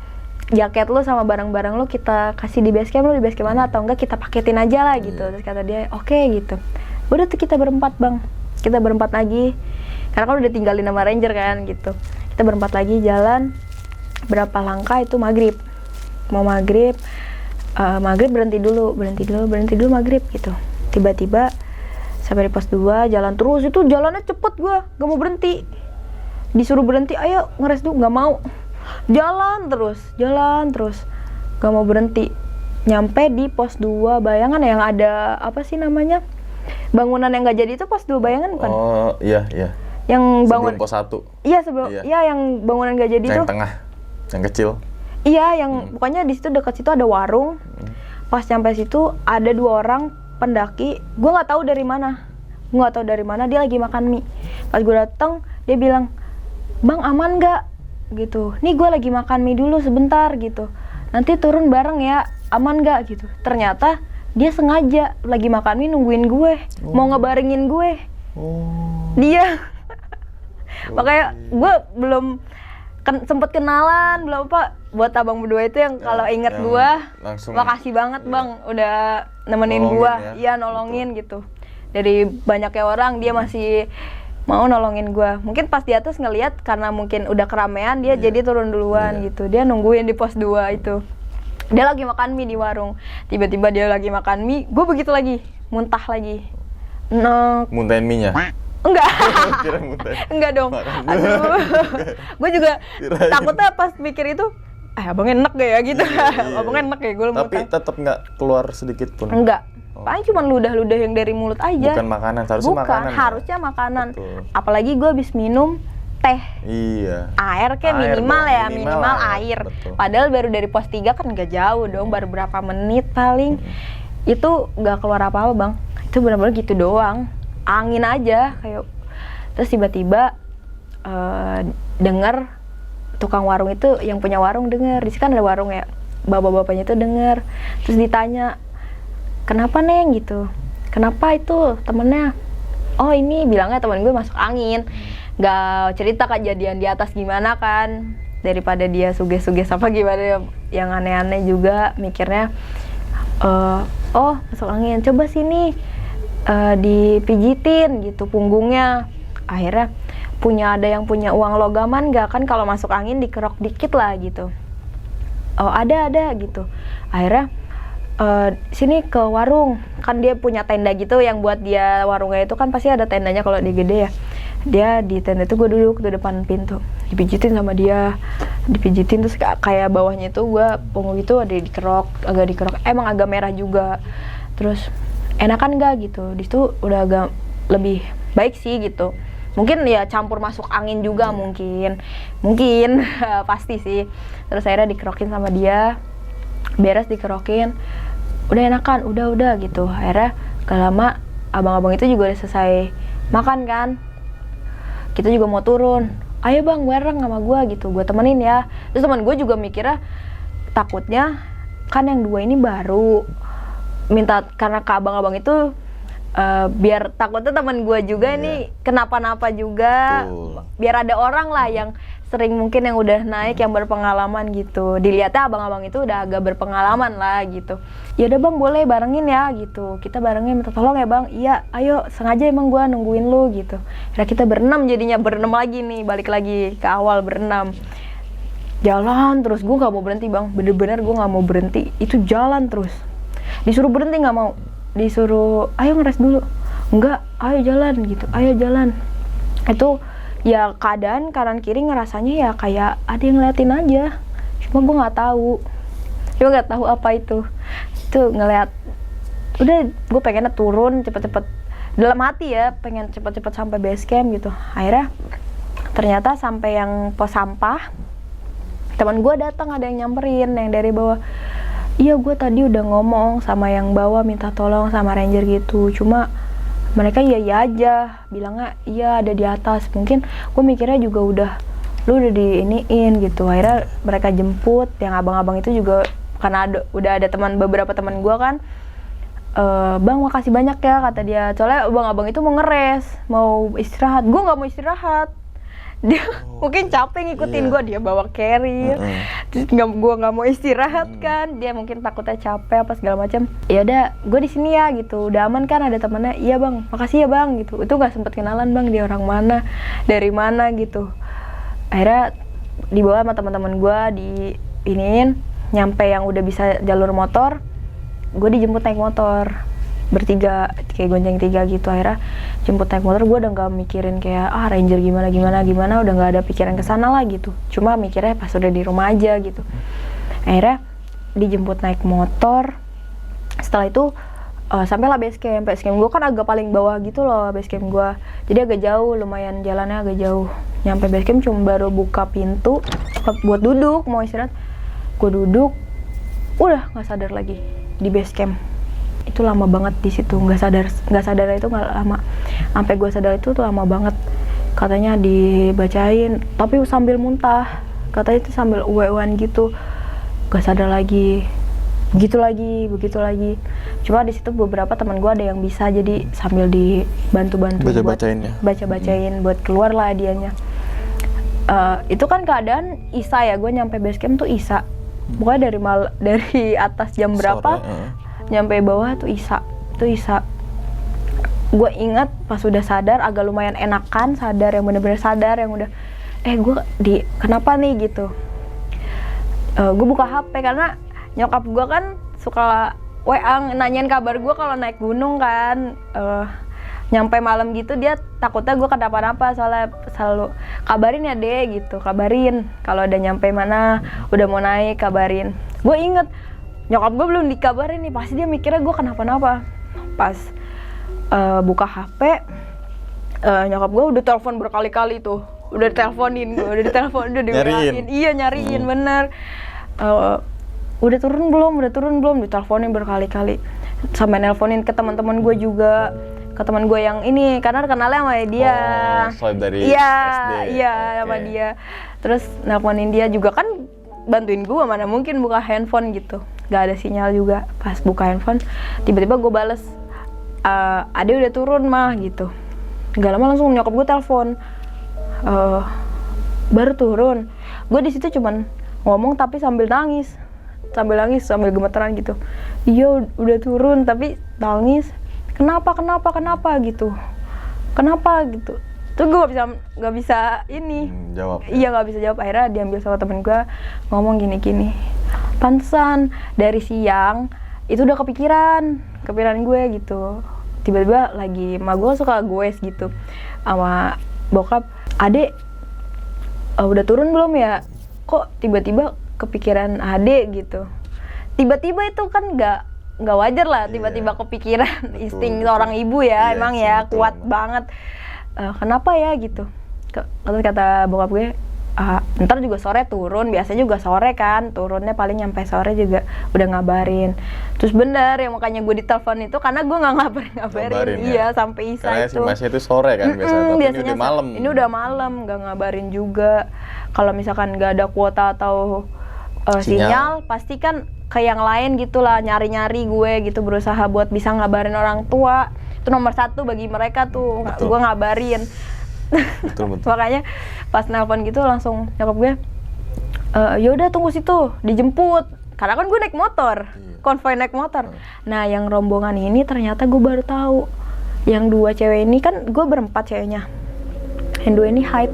jaket lo sama barang-barang lo kita kasih di base camp, lo di base camp mana atau enggak kita paketin aja lah gitu. Terus kata dia oke gitu. Udah tuh kita berempat bang, kita berempat lagi karena kan udah tinggalin sama ranger kan gitu. Kita berempat lagi jalan berapa langkah itu maghrib, mau maghrib, maghrib berhenti dulu maghrib gitu. Tiba-tiba sampai di pos 2 jalan terus, itu jalannya cepet, gue gak mau berhenti, disuruh berhenti ayo ngeres dulu, gak mau, jalan terus gak mau berhenti. Nyampe di pos 2 Bayangan yang ada apa sih namanya, bangunan yang gak jadi itu pos 2 Bayangan bukan? Oh iya yang sebelum pos 1. Iya sebelum, iya yang bangunan gak jadi itu yang tengah, yang kecil. Iya yang pokoknya di situ, dekat situ ada warung. Pas nyampe situ ada 2 orang pendaki, gue nggak tahu dari mana, dia lagi makan mie. Pas gue datang dia bilang, bang aman nggak gitu, nih gue lagi makan mie dulu sebentar gitu, nanti turun bareng ya, aman nggak gitu. Ternyata dia sengaja lagi makan mie nungguin gue, mau ngebarengin gue. Dia makanya gue belum sempet kenalan, belum apa. Buat abang berdua itu yang kalau inget gue, makasih banget bang udah nemenin gue, iya nolongin gitu. Dari banyaknya orang dia masih mau nolongin gue. Mungkin pas di atas ngelihat karena mungkin udah keramaian, dia jadi turun duluan gitu. Dia nungguin di pos 2 itu. Dia lagi makan mie di warung. Tiba-tiba dia lagi makan mie, gue begitu lagi, muntah lagi. Muntahin mie-nya? Enggak. Enggak dong. Aduh. Gue juga takutnya pas mikir itu, abang enak gak ya gitu. Abang enak ya, gue tapi tetap nggak keluar sedikit pun? Enggak. Paling cuma ludah-ludah yang dari mulut aja. Bukan makanan, harusnya makanan. Betul. Apalagi gue habis minum teh. Iya. Air kayak minimal air. Betul. Padahal baru dari pos 3 kan gak jauh dong, baru berapa menit paling. Itu gak keluar apa-apa bang. Itu benar-benar gitu doang. Angin aja kayak. Terus tiba-tiba dengar tukang warung itu, yang punya warung denger. Di sini kan ada warung ya. Bapak-bapaknya itu denger. Terus ditanya, kenapa neng gitu, kenapa itu temennya, oh ini bilangnya temen gue masuk angin, gak cerita kejadian di atas gimana kan, daripada dia suges-suges apa gimana yang aneh-aneh juga mikirnya. Oh masuk angin, coba sini dipijitin gitu punggungnya. Akhirnya ada yang punya uang logaman gak, kan kalau masuk angin dikerok dikit lah gitu. Oh ada gitu. Akhirnya sini ke warung, kan dia punya tenda gitu yang buat dia warungnya itu kan pasti ada tendanya kalau dia gede ya. Dia di tenda itu, gue duduk di depan pintu, dipijitin sama dia, terus kayak bawahnya itu gue punggung itu ada agak dikerok, emang agak merah juga. Terus enakan gak gitu, di situ udah agak lebih baik sih gitu. Mungkin ya campur masuk angin juga mungkin pasti sih. Terus akhirnya dikerokin sama dia, beres dikerokin, udah enakan, udah gitu. Akhirnya gak lama abang-abang itu juga udah selesai makan kan, kita juga mau turun, ayo bang bareng sama gue gitu, gue temenin ya. Terus teman gue juga mikirnya takutnya kan yang 2 ini baru minta, karena ke abang-abang itu biar takutnya teman gue juga nih kenapa-napa juga. Betul. Biar ada orang lah yang sering mungkin yang udah naik yang berpengalaman gitu, dilihatnya abang-abang itu udah agak berpengalaman lah gitu. Ya udah bang, boleh barengin ya gitu, kita barengin, minta tolong ya bang. Iya ayo, sengaja emang gue nungguin lu gitu. Kira kita berenam, jadinya berenam lagi nih, balik lagi ke awal berenam. Jalan terus, gue nggak mau berhenti bang, bener-bener gue nggak mau berhenti. Itu jalan terus, disuruh berhenti nggak mau, disuruh ayo ngeres dulu, enggak, ayo jalan gitu, ayo jalan. Itu ya keadaan kanan kiri ngerasanya ya kayak ada yang ngeliatin aja, cuma gue nggak tahu apa itu ngeliat. Udah gue pengennya turun cepet-cepet dalam hati ya, pengen cepet-cepet sampai base camp gitu. Akhirnya ternyata sampai yang pos sampah, teman gue datang, ada yang nyamperin yang dari bawah. Iya gue tadi udah ngomong sama yang bawah minta tolong sama ranger gitu, cuma mereka iya aja, bilangnya iya ada di atas. Mungkin gue mikirnya juga lu udah diiniin gitu. Akhirnya mereka jemput, yang abang-abang itu juga karena udah ada beberapa teman gue kan. Bang makasih banyak ya kata dia, soalnya abang-abang itu mau ngeres, mau istirahat. Gue nggak mau istirahat, dia mungkin capek ngikutin gue, dia bawa carrier, terus gue nggak mau istirahat kan, dia mungkin takutnya capek apa segala macam. Ya udah, gue di sini ya gitu, udah aman kan, ada temannya. Iya bang, makasih ya bang gitu. Itu nggak sempet kenalan bang, dia orang mana, dari mana gitu. Akhirnya dibawa sama teman-teman gue, nyampe yang udah bisa jalur motor, gue dijemput naik motor bertiga, kayak gonceng tiga gitu. Akhirnya jemput naik motor, gue udah nggak mikirin kayak ranger gimana, udah nggak ada pikiran kesana lah gitu, cuma mikirnya pas udah di rumah aja gitu. Akhirnya dijemput naik motor, setelah itu sampailah base camp gue kan agak paling bawah gitu loh base camp gue, jadi agak jauh, lumayan jalannya agak jauh. Nyampe base camp cuma baru buka pintu buat duduk, mau istirahat, gue duduk, udah nggak sadar lagi di base camp. Itu lama banget di situ, nggak sadar itu nggak lama, sampai gue sadar itu tuh lama banget. Katanya dibacain tapi sambil muntah, katanya itu sambil uwe-uwean gitu, nggak sadar lagi, begitu lagi. Cuma di situ beberapa teman gue ada yang bisa, jadi sambil dibantu baca-bacain buat keluar lah dianya. Itu kan keadaan Isa ya, gue nyampe base camp tuh Isa, pokoknya dari atas jam berapa nyampe bawah tuh Isa. Gue ingat pas udah sadar, agak lumayan enakan sadar, yang bener-bener sadar, yang udah gue kenapa nih gitu. Gue buka HP karena nyokap gue kan suka WA nanyain kabar gue kalau naik gunung kan. Nyampe malam gitu dia takutnya gue kenapa-napa, soalnya selalu kabarin ya deh gitu, kabarin kalau udah nyampe mana, udah mau naik kabarin. Gue inget nyokap gue belum dikabarin nih, pasti dia mikirnya gue kenapa-napa. Pas buka HP, nyokap gue udah telepon berkali-kali tuh, udah diteleponin, nyariin bener. Udah turun belum, diteleponin berkali-kali, sampai nelponin ke teman-teman gue juga, ke teman gue yang ini karena kenalnya sama dia. Dari SD. Iya, sama dia. Terus nelponin dia juga kan, bantuin gue, mana mungkin buka handphone gitu, gak ada sinyal juga. Pas buka handphone, tiba-tiba gue bales, Ade udah turun mah gitu. Gak lama langsung nyokap gue telepon, baru turun. Gue di situ cuman ngomong tapi sambil nangis, sambil gemeteran gitu. Iya udah turun tapi nangis. Kenapa gitu. Tuh gue nggak bisa ini jawab. Iya nggak bisa jawab. Akhirnya diambil sama temen gue, ngomong gini, pantesan dari siang itu udah kepikiran gue gitu. Tiba-tiba lagi emak gue suka goes gitu sama bokap, Ade udah turun belum ya, kok tiba-tiba kepikiran Ade gitu. Tiba-tiba itu kan nggak wajar lah, tiba-tiba kepikiran. Insting seorang ibu ya, emang ya kuat banget. Kenapa ya gitu. Kata bokap gue, ntar juga sore turun, biasanya juga sore kan turunnya, paling nyampe sore juga udah ngabarin. Terus bener yang makanya gue ditelepon itu karena gue nggak ngabarin iya ya? Sampai Isa karena itu. Karena si Masnya itu sore kan biasanya, tapi biasanya ini udah malam. Ini udah malam, nggak ngabarin juga. Kalau misalkan nggak ada kuota atau sinyal, pasti kan ke yang lain gitulah, nyari-nyari gue gitu, berusaha buat bisa ngabarin orang tua. Itu itu nomor 1 bagi mereka tuh. Betul. Gue ngabarin. Betul. Makanya pas nelpon gitu langsung nyokap gue, yaudah tunggu situ, dijemput. Karena kan gue naik motor, konvoy naik motor. Nah yang rombongan ini ternyata gue baru tahu, yang 2 cewek ini kan gue berempat ceweknya, yang 2 ini haid,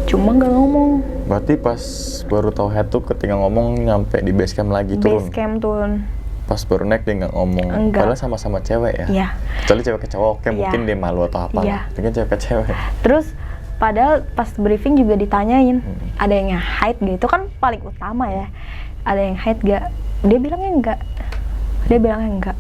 cuma nggak ngomong. Berarti pas baru tahu head tuh ketika ngomong nyampe di base camp lagi turun. Base camp turun. Pas baru naik dia nggak ngomong. Enggak. Padahal sama-sama cewek ya. Iya. Kecuali cewek ke cowok, kayak Iya. mungkin dia malu atau apa. Iya. Ini kan cewek ke cewek. Terus padahal pas briefing juga ditanyain, ada yang haid gak? Itu kan paling utama ya. Ada yang haid gak? Dia bilangnya enggak.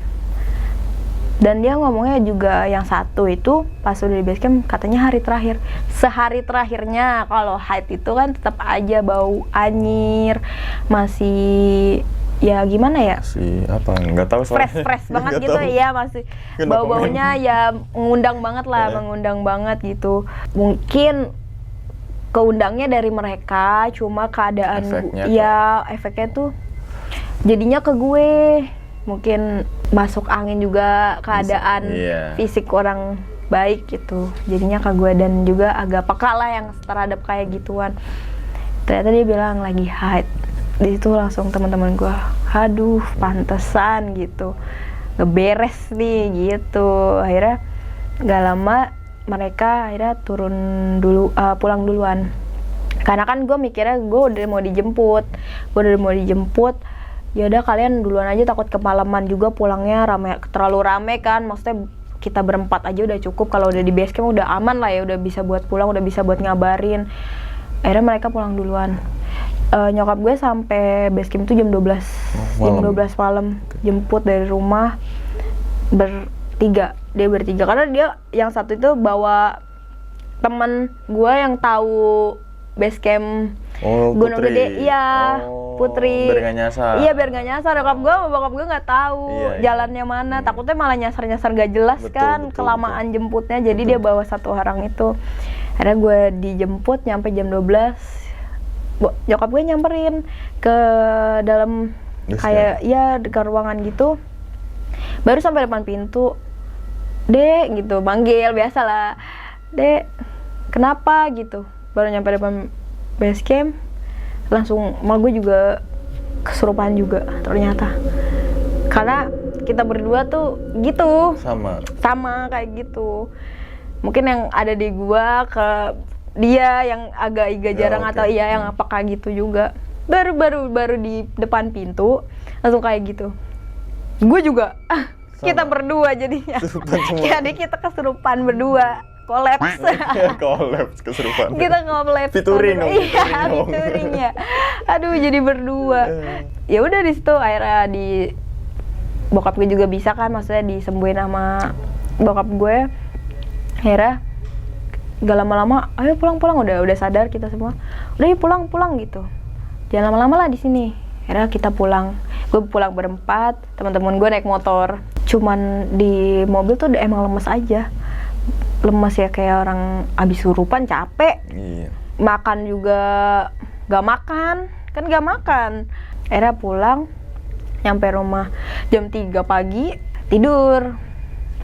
Dan dia ngomongnya juga yang satu itu pas udah di base camp katanya hari terakhir. Sehari terakhirnya kalau haid itu kan tetap aja bau anyir, masih ya gimana ya? Si apa? Nggak tahu soalnya. Fresh banget Nggak gitu tahu. ya, masih Nggak bau-baunya ya mengundang banget lah, mengundang banget gitu. Mungkin keundangnya dari mereka, cuma keadaan Efeknya efeknya tuh jadinya ke gue. Mungkin masuk angin juga keadaan Iya. fisik orang baik gitu, jadinya ke gue. Dan juga agak peka lah yang terhadap kayak gituan. Ternyata dia bilang lagi haid. Di situ langsung teman-teman gue, aduh pantesan gitu, ngeberes nih gitu. Akhirnya gak lama mereka akhirnya turun dulu, pulang duluan. Karena kan gue mikirnya gue udah mau dijemput, ya udah kalian duluan aja, takut kemalaman juga pulangnya terlalu rame kan. Maksudnya kita berempat aja udah cukup, kalau udah di base camp udah aman lah ya, udah bisa buat pulang, udah bisa buat ngabarin. Akhirnya mereka pulang duluan. Nyokap gue sampai base camp itu jam 12 malam. Jemput dari rumah dia bertiga karena dia yang satu itu bawa temen gue yang tahu base camp Gunung Putri. Gede. Iya, Putri. Biar nggak nyasar. Iya, biar nggak nyasar. Bokap gue nggak tahu jalannya mana. Takutnya malah nyasar gak jelas. Betul, kelamaan jemputnya. Jadi dia bawa 1 orang itu. Akhirnya gue dijemput nyampe jam 12. Nyokap gue nyamperin ke dalam kayak ke ruangan gitu. Baru sampai depan pintu, Dek gitu, manggil biasalah, Dek, kenapa gitu. Baru nyampe depan base camp, langsung mal gue juga kesurupan juga ternyata. Karena kita berdua tuh gitu, sama kayak gitu. Mungkin yang ada di gua ke dia yang agak iga jarang atau yang apakah gitu juga. Baru di depan pintu langsung kayak gitu. Gue juga kita berdua jadinya. Jadi kita kesurupan berdua. Kolaps kesurupan. Kita ngolaps. Featuring ya. Aduh, jadi berdua. Ya udah di situ akhirnya bokap gue juga bisa kan, maksudnya disembuhin sama bokap gue. Akhirnya gak lama-lama, ayo pulang, udah sadar kita semua. Udah yuk pulang gitu. Jangan lama-lama lah di sini. Akhirnya kita pulang. Gue pulang berempat, teman-teman gue naik motor. Cuman di mobil tuh emang lemes aja. Lemes ya, kayak orang abis surupan, capek. Iya. Makan juga gak makan. Akhirnya pulang, nyampe rumah jam 3 pagi, tidur.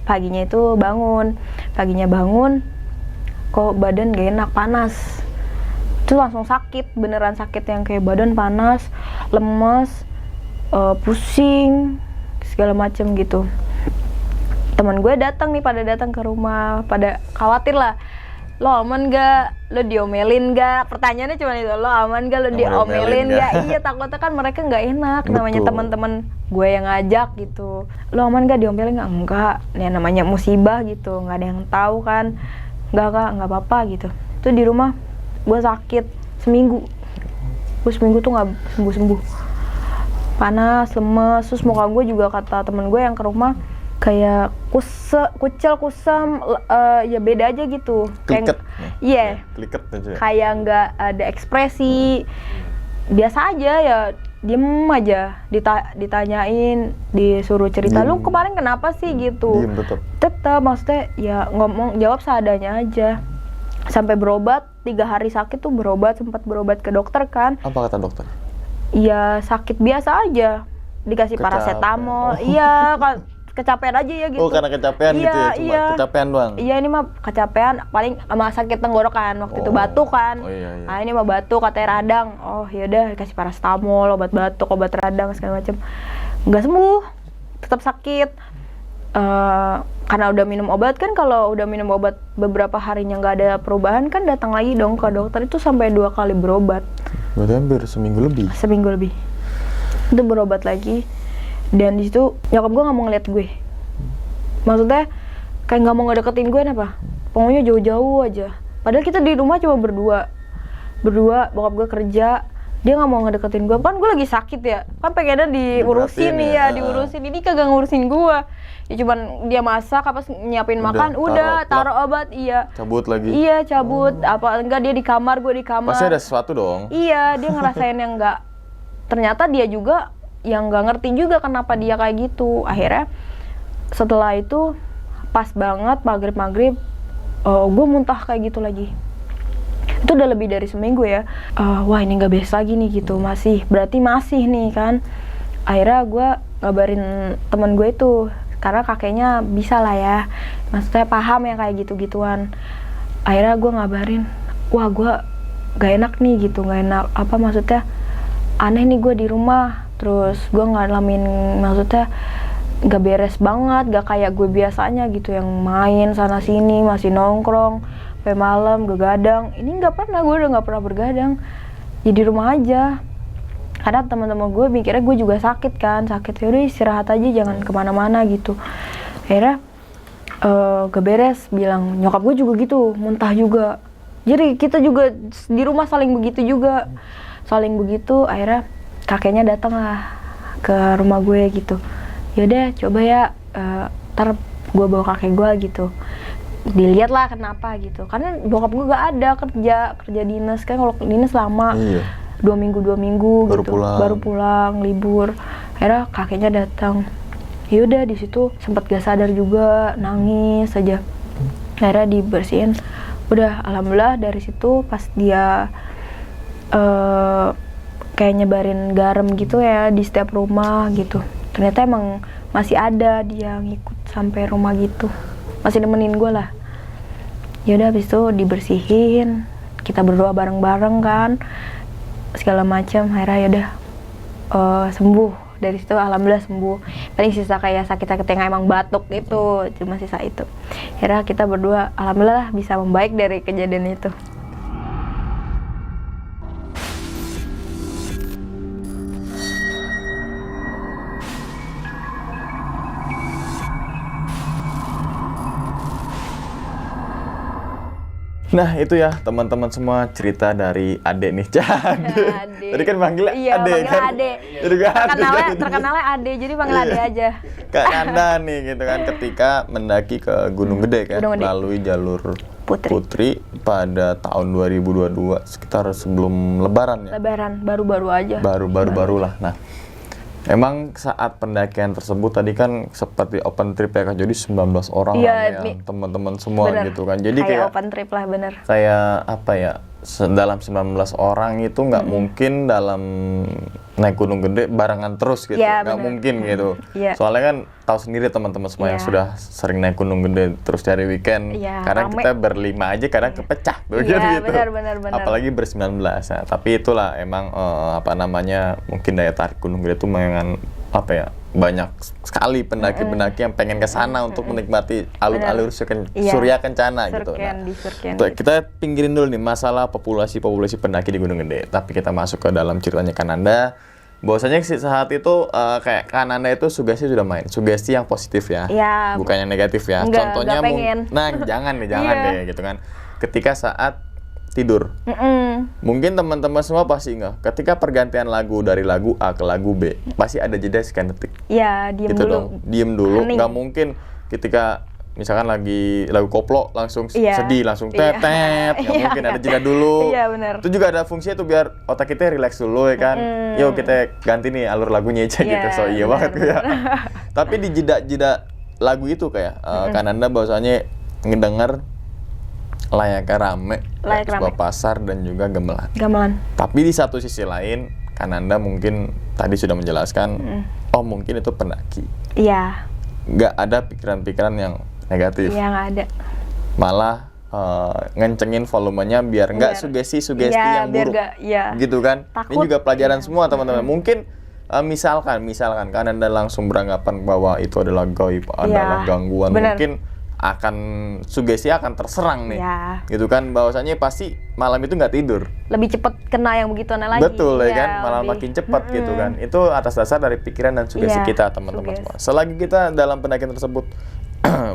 Paginya bangun, kok badan gak enak, panas. Terus langsung sakit, beneran sakit yang kayak badan panas, lemes, pusing, segala macem gitu. Teman gue pada datang ke rumah, pada khawatir lah. Lo aman gak? Lo diomelin gak? Pertanyaannya cuma itu, lo aman gak? Lo diomelin gak? Iya, takutnya kan mereka gak enak. Betul. Namanya teman-teman gue yang ngajak gitu. Lo aman gak? Diomelin gak? Enggak. Ya namanya musibah gitu, gak ada yang tahu kan. Enggak kak, gak apa-apa gitu. Itu di rumah gue sakit seminggu. Gue seminggu tuh gak sembuh-sembuh. Panas, lemes. Terus muka gue juga, kata temen gue yang ke rumah, kayak kucel, kusam, ya beda aja gitu. Kliket. Iya. Kliket aja. Kayak nggak ada ekspresi. Biasa aja ya, diem aja. Ditanyain, disuruh cerita, lu kemarin kenapa sih gitu. Diem tetap, maksudnya ya jawab seadanya aja. Sampai berobat, 3 hari sakit tuh sempat berobat ke dokter kan. Apa kata dokter? Iya, sakit biasa aja. Dikasih paracetamol. Iya, kecapean aja ya gitu. Oh, karena kecapean gitu ya, cuma kecapean doang. Iya, ini mah kecapean, paling sama sakit tenggorokan waktu itu batuk kan. Oh iya. Nah, ini mah batuk katanya radang. Oh, yaudah kasih paracetamol, obat batuk, obat radang segala macam. Nggak sembuh, tetap sakit. Karena udah minum obat kan, kalau udah minum obat beberapa harinya nggak ada perubahan kan datang lagi dong ke dokter, itu sampai 2 kali berobat. Berarti hampir seminggu lebih. Itu berobat lagi, dan di situ nyokap gue nggak mau ngeliat gue. Maksudnya kayak nggak mau ngedeketin gue, apa? Pokoknya jauh-jauh aja. Padahal kita di rumah cuma berdua, bokap gue kerja. Dia nggak mau ngedeketin gue, kan gue lagi sakit ya, kan pengennya diurusin nih ya, diurusin. Ini kagak ngurusin gue, ya cuman dia masak apa nyiapin makan, udah taruh obat, cabut lagi, cabut. Apa enggak, dia di kamar, gue di kamar, pasti ada sesuatu dong. Iya, dia ngerasain yang enggak, ternyata dia juga yang nggak ngerti juga kenapa dia kayak gitu. Akhirnya setelah itu pas banget maghrib gue muntah kayak gitu lagi. Itu udah lebih dari seminggu ya. Wah, ini nggak beres lagi nih gitu, berarti masih nih kan. Akhirnya gue ngabarin temen gue itu, karena kakeknya bisa lah ya, maksudnya paham ya kayak gitu-gituan. Akhirnya gue ngabarin, wah gue gak enak nih gitu, gak enak, apa maksudnya aneh nih gue di rumah, terus gue ngalamin, maksudnya gak beres banget, gak kayak gue biasanya gitu yang main sana sini, masih nongkrong sampai malam, begadang. Ini nggak pernah, gue udah nggak pernah bergadang, ya di rumah aja. Karena teman-teman gue mikirnya gue juga sakit kan, yaudah istirahat aja, jangan kemana-mana gitu. Akhirnya gak beres, bilang nyokap gue juga gitu, muntah juga. Jadi kita juga di rumah saling begitu. Akhirnya kakeknya datang lah ke rumah gue gitu. Yaudah coba ya, ntar gue bawa kakek gue gitu, dilihat lah kenapa gitu. Karena bokap gue gak ada, kerja dinas kan, kalau dinas lama. Iya. 2 minggu baru gitu, pulang. baru pulang libur. Akhirnya kakeknya datang. Yaudah di situ sempat gak sadar juga, nangis aja. Akhirnya dibersihin. Udah alhamdulillah dari situ pas dia kayak nyebarin garam gitu ya di setiap rumah gitu. Ternyata emang masih ada dia ngikut sampai rumah gitu. Masih nemenin gue lah. Yaudah habis itu dibersihin, kita berdoa bareng-bareng kan, segala macam. Akhirnya yaudah sembuh. Dari situ alhamdulillah sembuh. Paling sisa kayak sakit-sakit yang emang batuk gitu, cuma sisa itu. Akhirnya kita berdua alhamdulillah bisa membaik dari kejadian itu. Nah itu ya teman-teman semua, cerita dari Ade nih. Ade. Tadi kan panggilnya Ade kan? Ade. Jadi terkenalnya Ade, jadi panggil Ade aja. Kak Nanda nih gitu kan, ketika mendaki ke Gunung Gede kan, melalui jalur Putri pada tahun 2022, sekitar sebelum Lebaran ya? Lebaran, baru-baru aja. Baru lah. Nah, emang saat pendakian tersebut tadi kan seperti open trip ya Kak, jadi 19 orang ya, teman-teman semua bener, gitu kan. Jadi kayak open trip lah, bener. Kayak apa ya, dalam 19 orang itu nggak mungkin dalam naik Gunung Gede barengan terus gitu, nggak mungkin gitu. Soalnya kan tahu sendiri teman-teman semua yang sudah sering naik Gunung Gede terus cari weekend, kadang kita berlima aja kadang kepecah gitu. Benar. Apalagi ber-19. Nah, tapi itulah emang mungkin daya tarik Gunung Gede itu memang banyak sekali pendaki-pendaki yang pengen ke sana untuk menikmati alur-alur Surya Kencana gitu. Nah, kita pinggirin dulu nih masalah populasi pendaki di Gunung Gede. Tapi kita masuk ke dalam ceritanya Kananda. Bahwasanya saat itu kayak Kananda itu sugesti sudah main, sugesti yang positif ya, bukan yang negatif ya. Contohnya jangan deh gitu kan. Ketika saat tidur, mungkin teman-teman semua pasti nggak, ketika pergantian lagu dari lagu A ke lagu B pasti ada jeda sekian detik. Iya, diem dulu. Nggak mungkin ketika misalkan lagi lagu koplo langsung sedih, langsung tetet, nggak mungkin, ada jeda dulu. Iya, benar. Itu juga ada fungsinya tuh biar otak kita relax dulu ya kan. Yuk kita ganti nih alur lagunya aja gitu. So banget ya. Tapi di jeda lagu itu kayak Kananda bahwasanya ngedenger Layaknya Rame, sebuah pasar dan juga gamelan. Tapi di satu sisi lain, Kananda mungkin tadi sudah menjelaskan, mungkin itu pendaki. Iya. nggak ada pikiran-pikiran yang negatif. Iya, nggak ada. Malah ngencengin volumenya biar nggak sugesti-sugesti ya, yang biar buruk. gak, ya. Gitu kan. Takut. Ini juga pelajaran semua teman-teman. Mungkin misalkan kan Anda langsung beranggapan bahwa itu adalah gaib, adalah gangguan, bener. mungkin akan sugesti akan terserang nih. Ya. Gitu kan, bahwasanya pasti malam itu nggak tidur. Lebih cepet kena yang begitu lagi. Betul ya Iya, kan, malah lebih. makin cepat gitu kan. Itu atas dasar dari pikiran dan sugesti Iya, kita teman-teman sugesti. semua. Selagi kita dalam pendakian tersebut,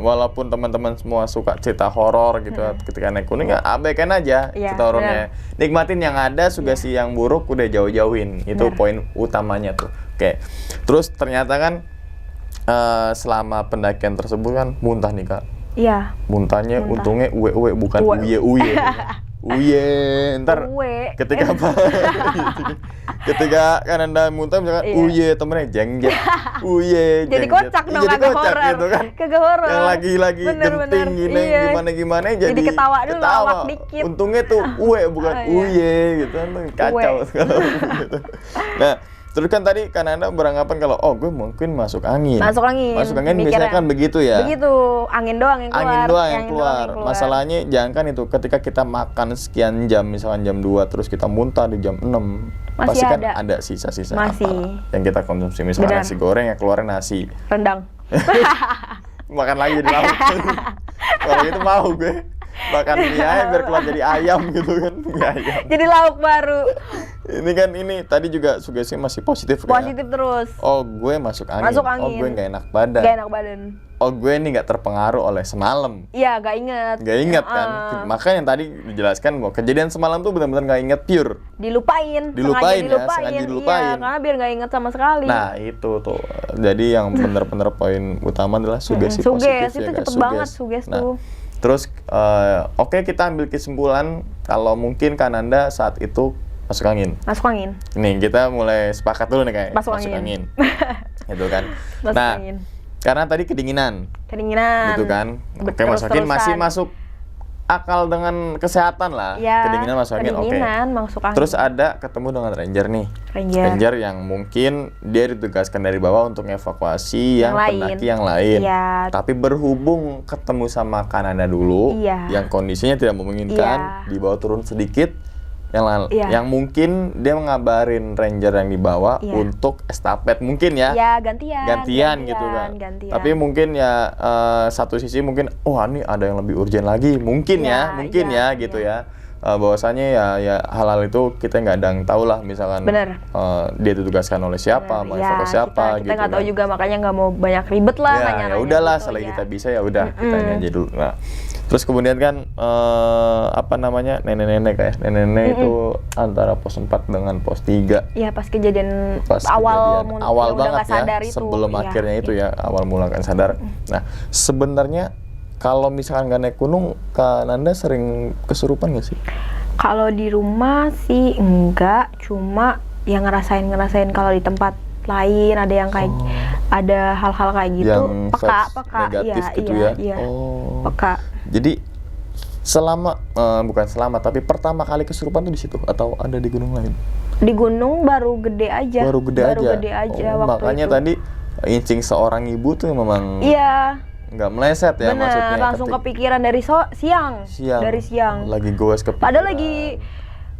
walaupun teman-teman semua suka cerita horor gitu, ketika naik gunung ya abaikan aja Iya, cerita horornya. Nikmatin yang ada, sugesti yang buruk udah jauh-jauhin. Itu Benar. poin utamanya tuh. Oke. Terus ternyata kan selama pendakian tersebut kan muntah nih Kak. Iya. Muntahnya Muntah. untungnya uwe bukan Uwe. uye. Uye, ntar Uwe. ketika apa? Ketika kan Anda muntah misalkan Iya. uye temennya jeng-jeng. Uye, Jadi jeng-jeng. kocak dong, Jadi kagak kocak horor. gitu kan. Kagak horor. Yang lagi Bener, genting bener. gini Iya. gimana jadi ketawa dulu, lawak dikit. Untungnya tuh uwe bukan Oh, iya. uye gitu kan kacau kalau gitu. Nah, terus kan tadi kan Anda beranggapan kalau gue mungkin masuk angin. Masuk angin. Masuk angin Mikirnya. biasanya kan begitu ya. Begitu, angin doang yang keluar. Angin doang yang Angin keluar. doang yang Masalahnya jangan kan itu ketika kita makan sekian jam, misalkan jam 2 terus kita muntah di jam 6. Masih pasti kan ada. ada sisa-sisa Masih. apa yang kita konsumsi. Misalkan Benar. nasi goreng ya keluarnya nasi. Rendang. Makan lagi di lauk. Kalau gitu mau gue. Makan mie aja biar keluar jadi ayam gitu kan. Mie ayam. Jadi lauk baru. Ini tadi juga sugesti masih positif kayak, Positif terus. oh gue masuk angin. Masuk Oh angin. gue nggak enak badan. Gak enak badan. Oh gue nih nggak terpengaruh oleh semalam. Iya, gak inget. Gak inget kan, makanya yang tadi dijelaskan bahwa kejadian semalam tuh benar-benar gak inget pure. Dilupain. Dilupain sengaja ya, sengaja dilupain. Iya, karena biar gak inget sama sekali. Nah itu tuh, jadi yang benar-benar poin utama adalah sugesti positif Suges, itu ya, Kak. cepet banget suges Nah, tuh. terus oke, kita ambil kesimpulan kalau mungkin kan Anda saat itu masuk angin. Masuk angin. Nih kita mulai sepakat dulu nih kayak Masuk angin. Gitu kan. Masuk Nah angin. karena tadi kedinginan. Kedinginan. Gitu kan. Oke, Terus- masuk angin masih terusan. masuk akal dengan kesehatan lah. Ya, Kedinginan masuk angin, oke. kedinginan, masuk angin. Terus ada ketemu dengan ranger nih. Ranger. Yang mungkin dia ditugaskan dari bawah untuk evakuasi yang lain. pendaki yang lain. Iya. Tapi berhubung ketemu sama Kananda dulu, Iya. yang kondisinya tidak memungkinkan, Iya. dibawa turun sedikit. Iya. Yang mungkin dia mengabarin ranger yang dibawa Iya. untuk estafet mungkin ya. Ya, gantian Gitu kan. gantian. Tapi mungkin ya satu sisi mungkin ini ada yang lebih urgent lagi mungkin Iya, ya gitu ya. Bahwasanya ya hal-hal itu kita nggak ada yang tahu lah, misalkan Bener. dia ditugaskan oleh siapa, mau evakuasi siapa kita gitu nggak tahu kan. juga, makanya nggak mau banyak ribet lah Ya nanya-nanya udahlah, gitu, selagi ya. kita bisa ya udah kita nanya aja dulu. Nah, terus kemudian kan nenek-nenek itu antara pos 4 dengan pos 3. Iya, pas kejadian Pas awal kejadian awal udah banget nggak sadar ya, itu. sebelum Iya, akhirnya itu iya. ya awal mula kan sadar. Nah, sebenarnya kalau misalkan nggak naik gunung, Kak Nanda sering kesurupan nggak sih? Kalau di rumah sih enggak, cuma yang ngerasain kalau di tempat lain ada yang kayak ada hal-hal kayak gitu. Yang Peka, vibes negatif iya, gitu iya, ya. Iya. Oh. Peka. Jadi bukan selama tapi pertama kali kesurupan tuh di situ atau ada di gunung lain? Di gunung baru gede aja. Baru gede aja. Waktu makanya itu. tadi insting seorang ibu tuh memang Iya. nggak meleset ya, Bener, maksudnya. langsung kepikiran dari siang. Dari siang. Lagi goes kepikiran. Padahal lagi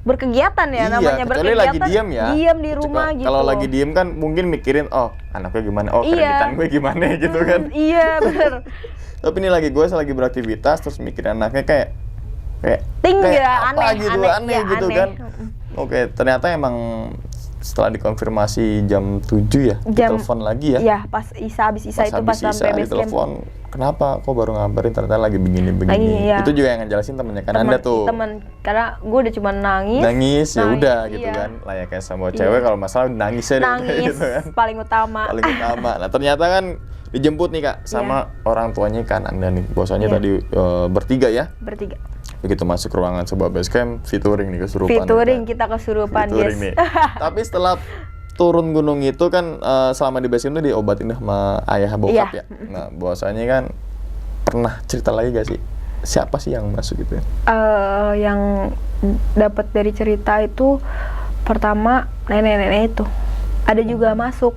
berkegiatan ya, namanya kecuali berkegiatan. lagi diam ya. Diam di rumah gitu. Kalau lagi diem kan mungkin mikirin, anaknya gimana, kreditan gue gimana gitu kan. Iya, bener. Tapi ini lagi lagi beraktivitas terus mikirin anaknya kayak Tinggi kayak ya, apa aneh gitu, ya, aneh gitu aneh. kan. Oke, ternyata emang setelah dikonfirmasi jam 7 ya, ditelepon lagi ya. Iya, pas habis Isa itu pas sampai base camp. ditelepon, kenapa kok baru ngabarin ternyata lagi begini-begini. Lagi, iya. Itu juga yang ngejelasin temennya kan Anda tuh. Temen, karena gue udah cuma Nangis ya udah gitu iya. kan. Layaknya sama cewek kalau masalah nangis ya Nangis, gitu kan. paling utama. Paling utama. Nah, ternyata kan dijemput nih Kak sama orang tuanya kan Anda nih. Bahwasanya Iya. tadi bertiga ya. Bertiga. Begitu masuk ruangan sebuah base camp, featuring nih kesurupan. Featuring kita kesurupan, Featuring yes. nih. Tapi setelah turun gunung itu kan selama di base camp itu diobatin sama ayah bokap Iya. ya. Nah, bahwasanya kan pernah cerita lagi gak sih siapa sih yang masuk gitu ya? Yang dapat dari cerita itu pertama nenek-nenek itu. Ada juga masuk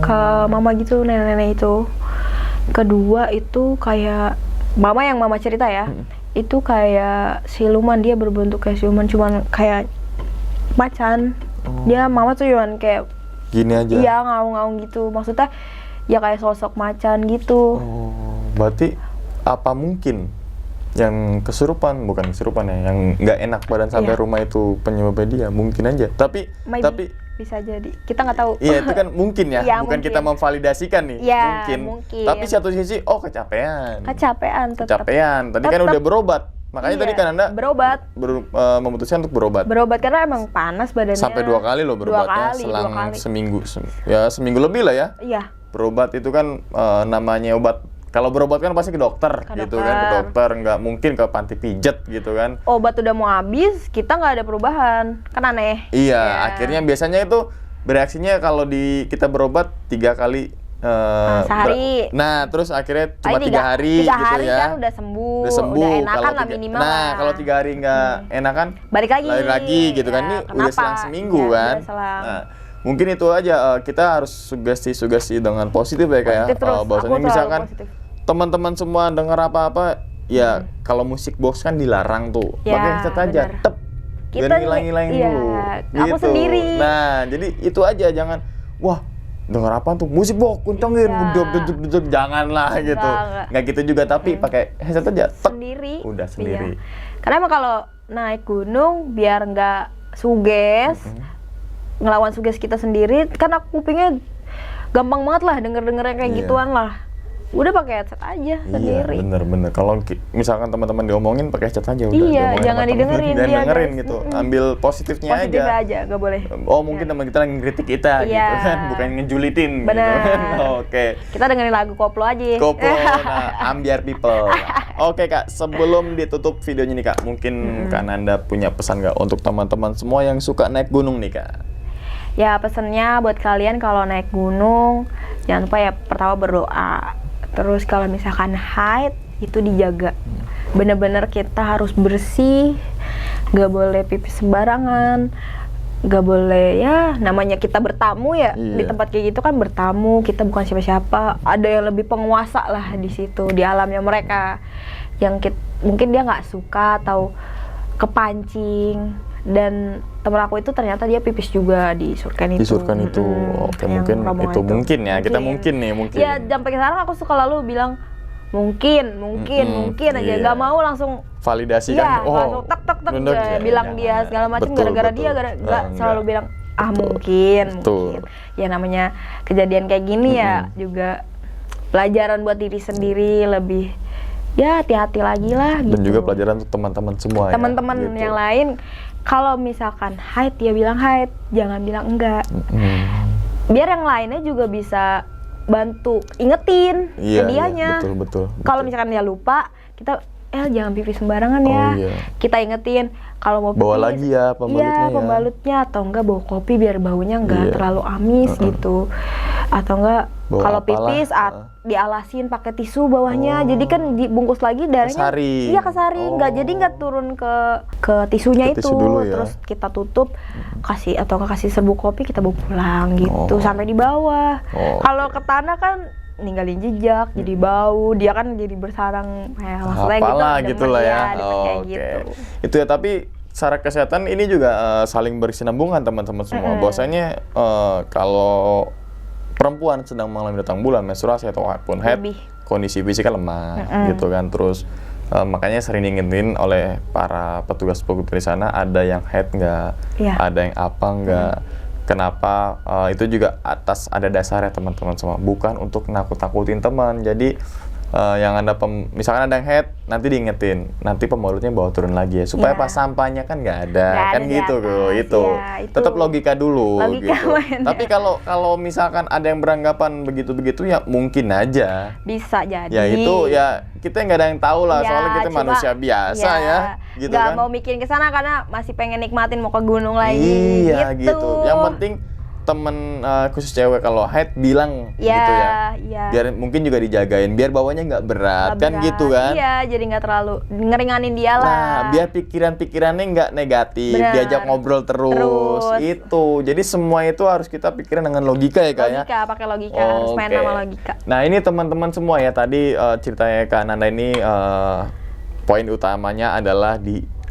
ke mama gitu, nenek-nenek itu. Kedua itu kayak yang mama cerita ya, itu kayak siluman, dia berbentuk kayak siluman, cuman kayak macan. Dia mama tuh cuman kayak Gini aja. iya ngaung-ngaung gitu, maksudnya ya kayak sosok macan gitu. Berarti apa mungkin yang bukan kesurupan ya, yang nggak enak badan sampai rumah itu penyebabnya dia? Mungkin aja. Tapi bisa jadi, kita nggak tahu. Iya, itu kan mungkin ya, Iya, bukan mungkin. kita memvalidasikan nih. Iya, mungkin. mungkin. Tapi satu sisi, kecapean. tetap. Tadi kan udah berobat. Makanya tadi kan Anda berobat. Memutuskan untuk berobat. Berobat karena emang panas badannya. Sampai 2 kali loh berobatnya, selang seminggu. Ya seminggu lebih lah ya. Iya. Berobat itu kan namanya obat. Kalau berobat kan pasti ke dokter gitu kan, ke dokter, nggak mungkin ke panti pijet gitu kan. Obat udah mau habis, kita nggak ada perubahan, kan aneh. Iya, akhirnya biasanya itu bereaksinya kalau kita berobat 3 kali sehari. Nah, terus akhirnya cuma 3 hari 3 gitu hari ya. kan udah sembuh, udah enakan lah minimal. Nah, kalau 3 hari nggak enakan, balik lagi gitu kan. Ini udah selang seminggu kan. Nah, mungkin itu aja, kita harus sugesti dengan positif ya kayak bahwasanya misalkan teman-teman semua dengar apa-apa ya, kalau musik box kan dilarang tuh, pakai headset aja, biar ngilang-ngilangin dulu aku gitu. sendiri. Nah, jadi itu aja, jangan dengar apa tuh musik box kencengin, beduk janganlah gitu. Nggak gitu juga, tapi pakai headset aja, sendiri. Udah sendiri. Karena emang kalau naik gunung biar nggak suges, ngelawan suges kita sendiri, kan kupingnya gampang banget lah denger yang kayak gituan lah. Udah pakai headset aja sendiri. Iya, bener. Kalau misalkan teman-teman diomongin pakai headset aja udah. Iya, jangan didengerin. Jangan dengerin gitu. Ambil positifnya Positif aja. Nggak boleh. Mungkin teman kita lagi ngeritik kita gitu kan, bukan ngejulitin gitu kan. Oke. Kita dengerin lagu koplo aja. Koplo, Ambiar People. Oke Kak, sebelum ditutup videonya nih Kak, mungkin Kak Nanda punya pesan nggak untuk teman-teman semua yang suka naik gunung nih Kak? Ya, pesannya buat kalian kalau naik gunung, jangan lupa ya pertama berdoa. Terus kalau misalkan haid itu dijaga, bener-bener kita harus bersih, nggak boleh pipis sembarangan, nggak boleh ya, namanya kita bertamu ya. Di tempat kayak gitu kan bertamu, kita bukan siapa-siapa, ada yang lebih penguasa lah di situ, di alamnya mereka, yang mungkin dia nggak suka atau kepancing. Dan temen aku itu ternyata dia pipis juga di surken itu. Di surken itu, oke, mungkin itu mungkin ya, kita mungkin. Ya, sampai sekarang aku suka lalu bilang mungkin aja, nggak mau langsung validasi kan. Langsung tek bilang dia segala macam gara-gara dia, nggak selalu bilang mungkin. Ya namanya kejadian kayak gini ya juga pelajaran buat diri sendiri, lebih ya hati-hati lagi lah gitu. Dan juga pelajaran untuk teman-teman semua teman-teman ya, gitu. yang lain, kalau misalkan haid ya bilang haid, jangan bilang enggak. Biar yang lainnya juga bisa bantu ingetin ke dianya. Betul. Kalau misalkan dia lupa, kita jangan pipis sembarangan ya. Kita ingetin kalau mau pipis, bawa lagi ya pembalutnya. Iya, pembalutnya, atau enggak bawa kopi biar baunya enggak terlalu amis gitu. Atau enggak kalau pipis dialasin pakai tisu bawahnya. Jadi kan dibungkus lagi darahnya. Iya, kesari. Enggak turun ke tisunya itu. Dulu, ya. Terus kita tutup, kasih serbuk kopi, kita bawa pulang gitu sampai di bawah. Kalau ke tanah kan ninggalin jejak, jadi bau, dia kan jadi bersarang maksudnya gitu lah ya. Gitu. Itu ya, tapi secara kesehatan ini juga saling berkesinambungan teman-teman semua. Bahwasanya kalau perempuan sedang mengalami datang bulan, menstruasi atau apapun haid, kondisi fisiknya lemah gitu kan. Terus makanya sering diingetin oleh para petugas di sana, ada yang haid nggak, ada yang apa nggak. Kenapa? Itu juga ada dasarnya teman-teman semua, bukan untuk nakut-nakutin teman. Jadi yang misalkan ada yang head, nanti diingetin, nanti pembalutnya bawa turun lagi ya, supaya pas sampahnya kan nggak ada, kan gitu tuh. Itu tetap logika dulu gitu. Tapi kalau misalkan ada yang beranggapan begitu ya mungkin aja bisa jadi. Ya itu ya kita nggak ada yang tahu lah, soalnya kita manusia biasa ya gitu kan. Nggak mau mikirin ke sana karena masih pengen nikmatin mau ke gunung lagi. Iya gitu. Yang penting temen khusus cewek kalau haid bilang Iya, gitu ya. iya. Biar mungkin juga dijagain, biar bawahnya nggak berat, Nggak kan berat. gitu kan. Iya, jadi nggak terlalu ngeringanin dia lah. Nah, biar pikiran-pikirannya nggak negatif, Benar. diajak ngobrol terus. Itu. Jadi semua itu harus kita pikirin dengan logika ya, Kak ya. Logika, pakai logika, harus main Oke. sama logika. Nah, ini teman-teman semua ya, tadi ceritanya Kak Nanda ini poin utamanya adalah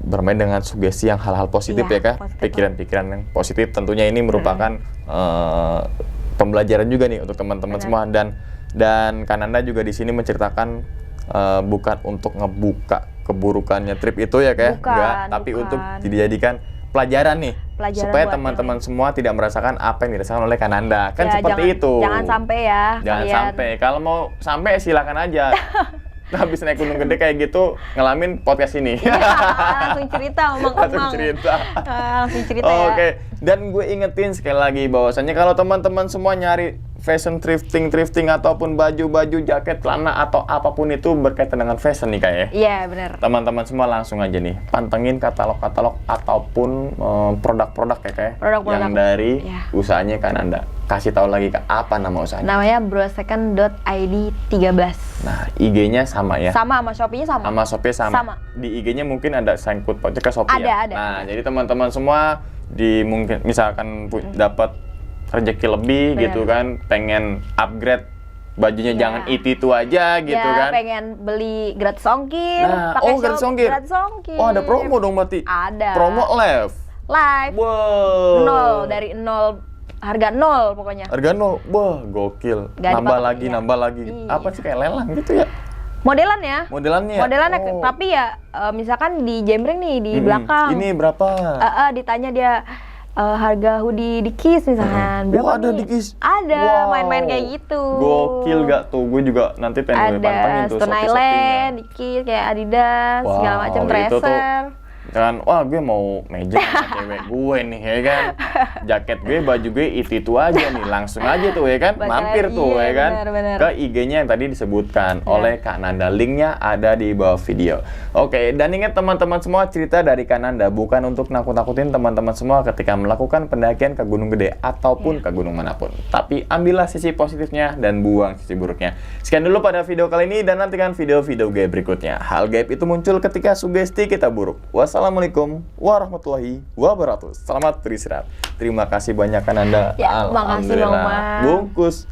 bermain dengan sugesti yang hal-hal positif Iya, ya Kak. positif. Pikiran-pikiran yang positif tentunya ini merupakan pembelajaran juga nih untuk teman-teman Benar. semua, dan Kak Nanda juga di sini menceritakan bukan untuk ngebuka keburukannya trip itu ya Kak, Bukan, enggak, tapi bukan. untuk dijadikan pelajaran nih, Pelajaran supaya buat teman-teman semua tidak merasakan apa yang dirasakan oleh Kak Nanda, kan Ya, seperti itu. Jangan sampai ya. Jangan kalian. sampai. Kalau mau sampai silakan aja. Habis naik gunung gede kayak gitu ngalamin podcast ini. Iya, langsung cerita, Langsung cerita. Langsung cerita ya. Oke. Dan gue ingetin sekali lagi bahwasannya kalau teman-teman semua nyari fashion thrifting ataupun baju-baju, jaket, celana atau apapun itu berkaitan dengan fashion nih Kak ya. Iya, benar. Teman-teman semua langsung aja nih pantengin katalog-katalog ataupun produk-produk ya Kak ya, Produk-produk. yang dari Iya. usahanya Kak Nanda. Kasih tahu lagi Kak, apa nama usahanya? Namanya brosecond.id 13. Nah, IG-nya sama ya. Sama sama Shopee-nya sama. Sama Shopee sama. Sama. Di IG-nya mungkin ada sangkut pautnya ke Shopee ya. Ada. Nah, jadi teman-teman semua mungkin misalkan dapat rezeki lebih Bener. gitu kan, pengen upgrade bajunya Iya. jangan itu aja gitu ya, kan. pengen beli gratis ongkir, Nah, pakai gratis shop, ongkir. gratis ongkir. Oh, ada promo dong berarti. Ada. Promo live. Live. Wow. Nol, dari nol, harga nol pokoknya. Harga nol. Wah, gokil. Nggak Nambah dipatok, lagi, iya. nambah lagi. Iya. Apa sih kayak lelang gitu ya? Modelannya. Modelannya. ya? Modelannya, Oh. tapi ya misalkan di jembreng nih di Mm-mm. belakang. Ini berapa? Ditanya dia harga hoodie di Kiss misalkan. Berapa Wah, ada nih? di Kiss. Ada, Wow. main-main kayak gitu. Gokil gak tuh? Gue juga nanti pengen gue pantengin Ada tuh Stone Shopee-Shopee-nya. Island, di Kiss, kayak Adidas, segala macam, itu tuh Tracer. kan, wah gue mau meja sama cewek gue nih ya kan, jaket gue, baju gue itu aja nih, langsung aja tuh ya kan, Bakalan, mampir tuh iya, ya kan, benar. ke IG-nya yang tadi disebutkan Ya. oleh Kak Nanda, linknya ada di bawah video. Oke, dan ingat teman-teman semua, cerita dari Kak Nanda bukan untuk nakut-nakutin teman-teman semua ketika melakukan pendakian ke Gunung Gede ataupun ke gunung manapun, tapi ambillah sisi positifnya dan buang sisi buruknya. Sekian dulu pada video kali ini dan nantikan video-video gaib berikutnya. Hal gaib itu muncul ketika sugesti kita buruk. Wassalamualaikum warahmatullahi wabarakatuh. Selamat beristirahat. Terima kasih banyak Kak Nanda. Ya, makasih, Bang Alhamdulillah. Umar. Bungkus.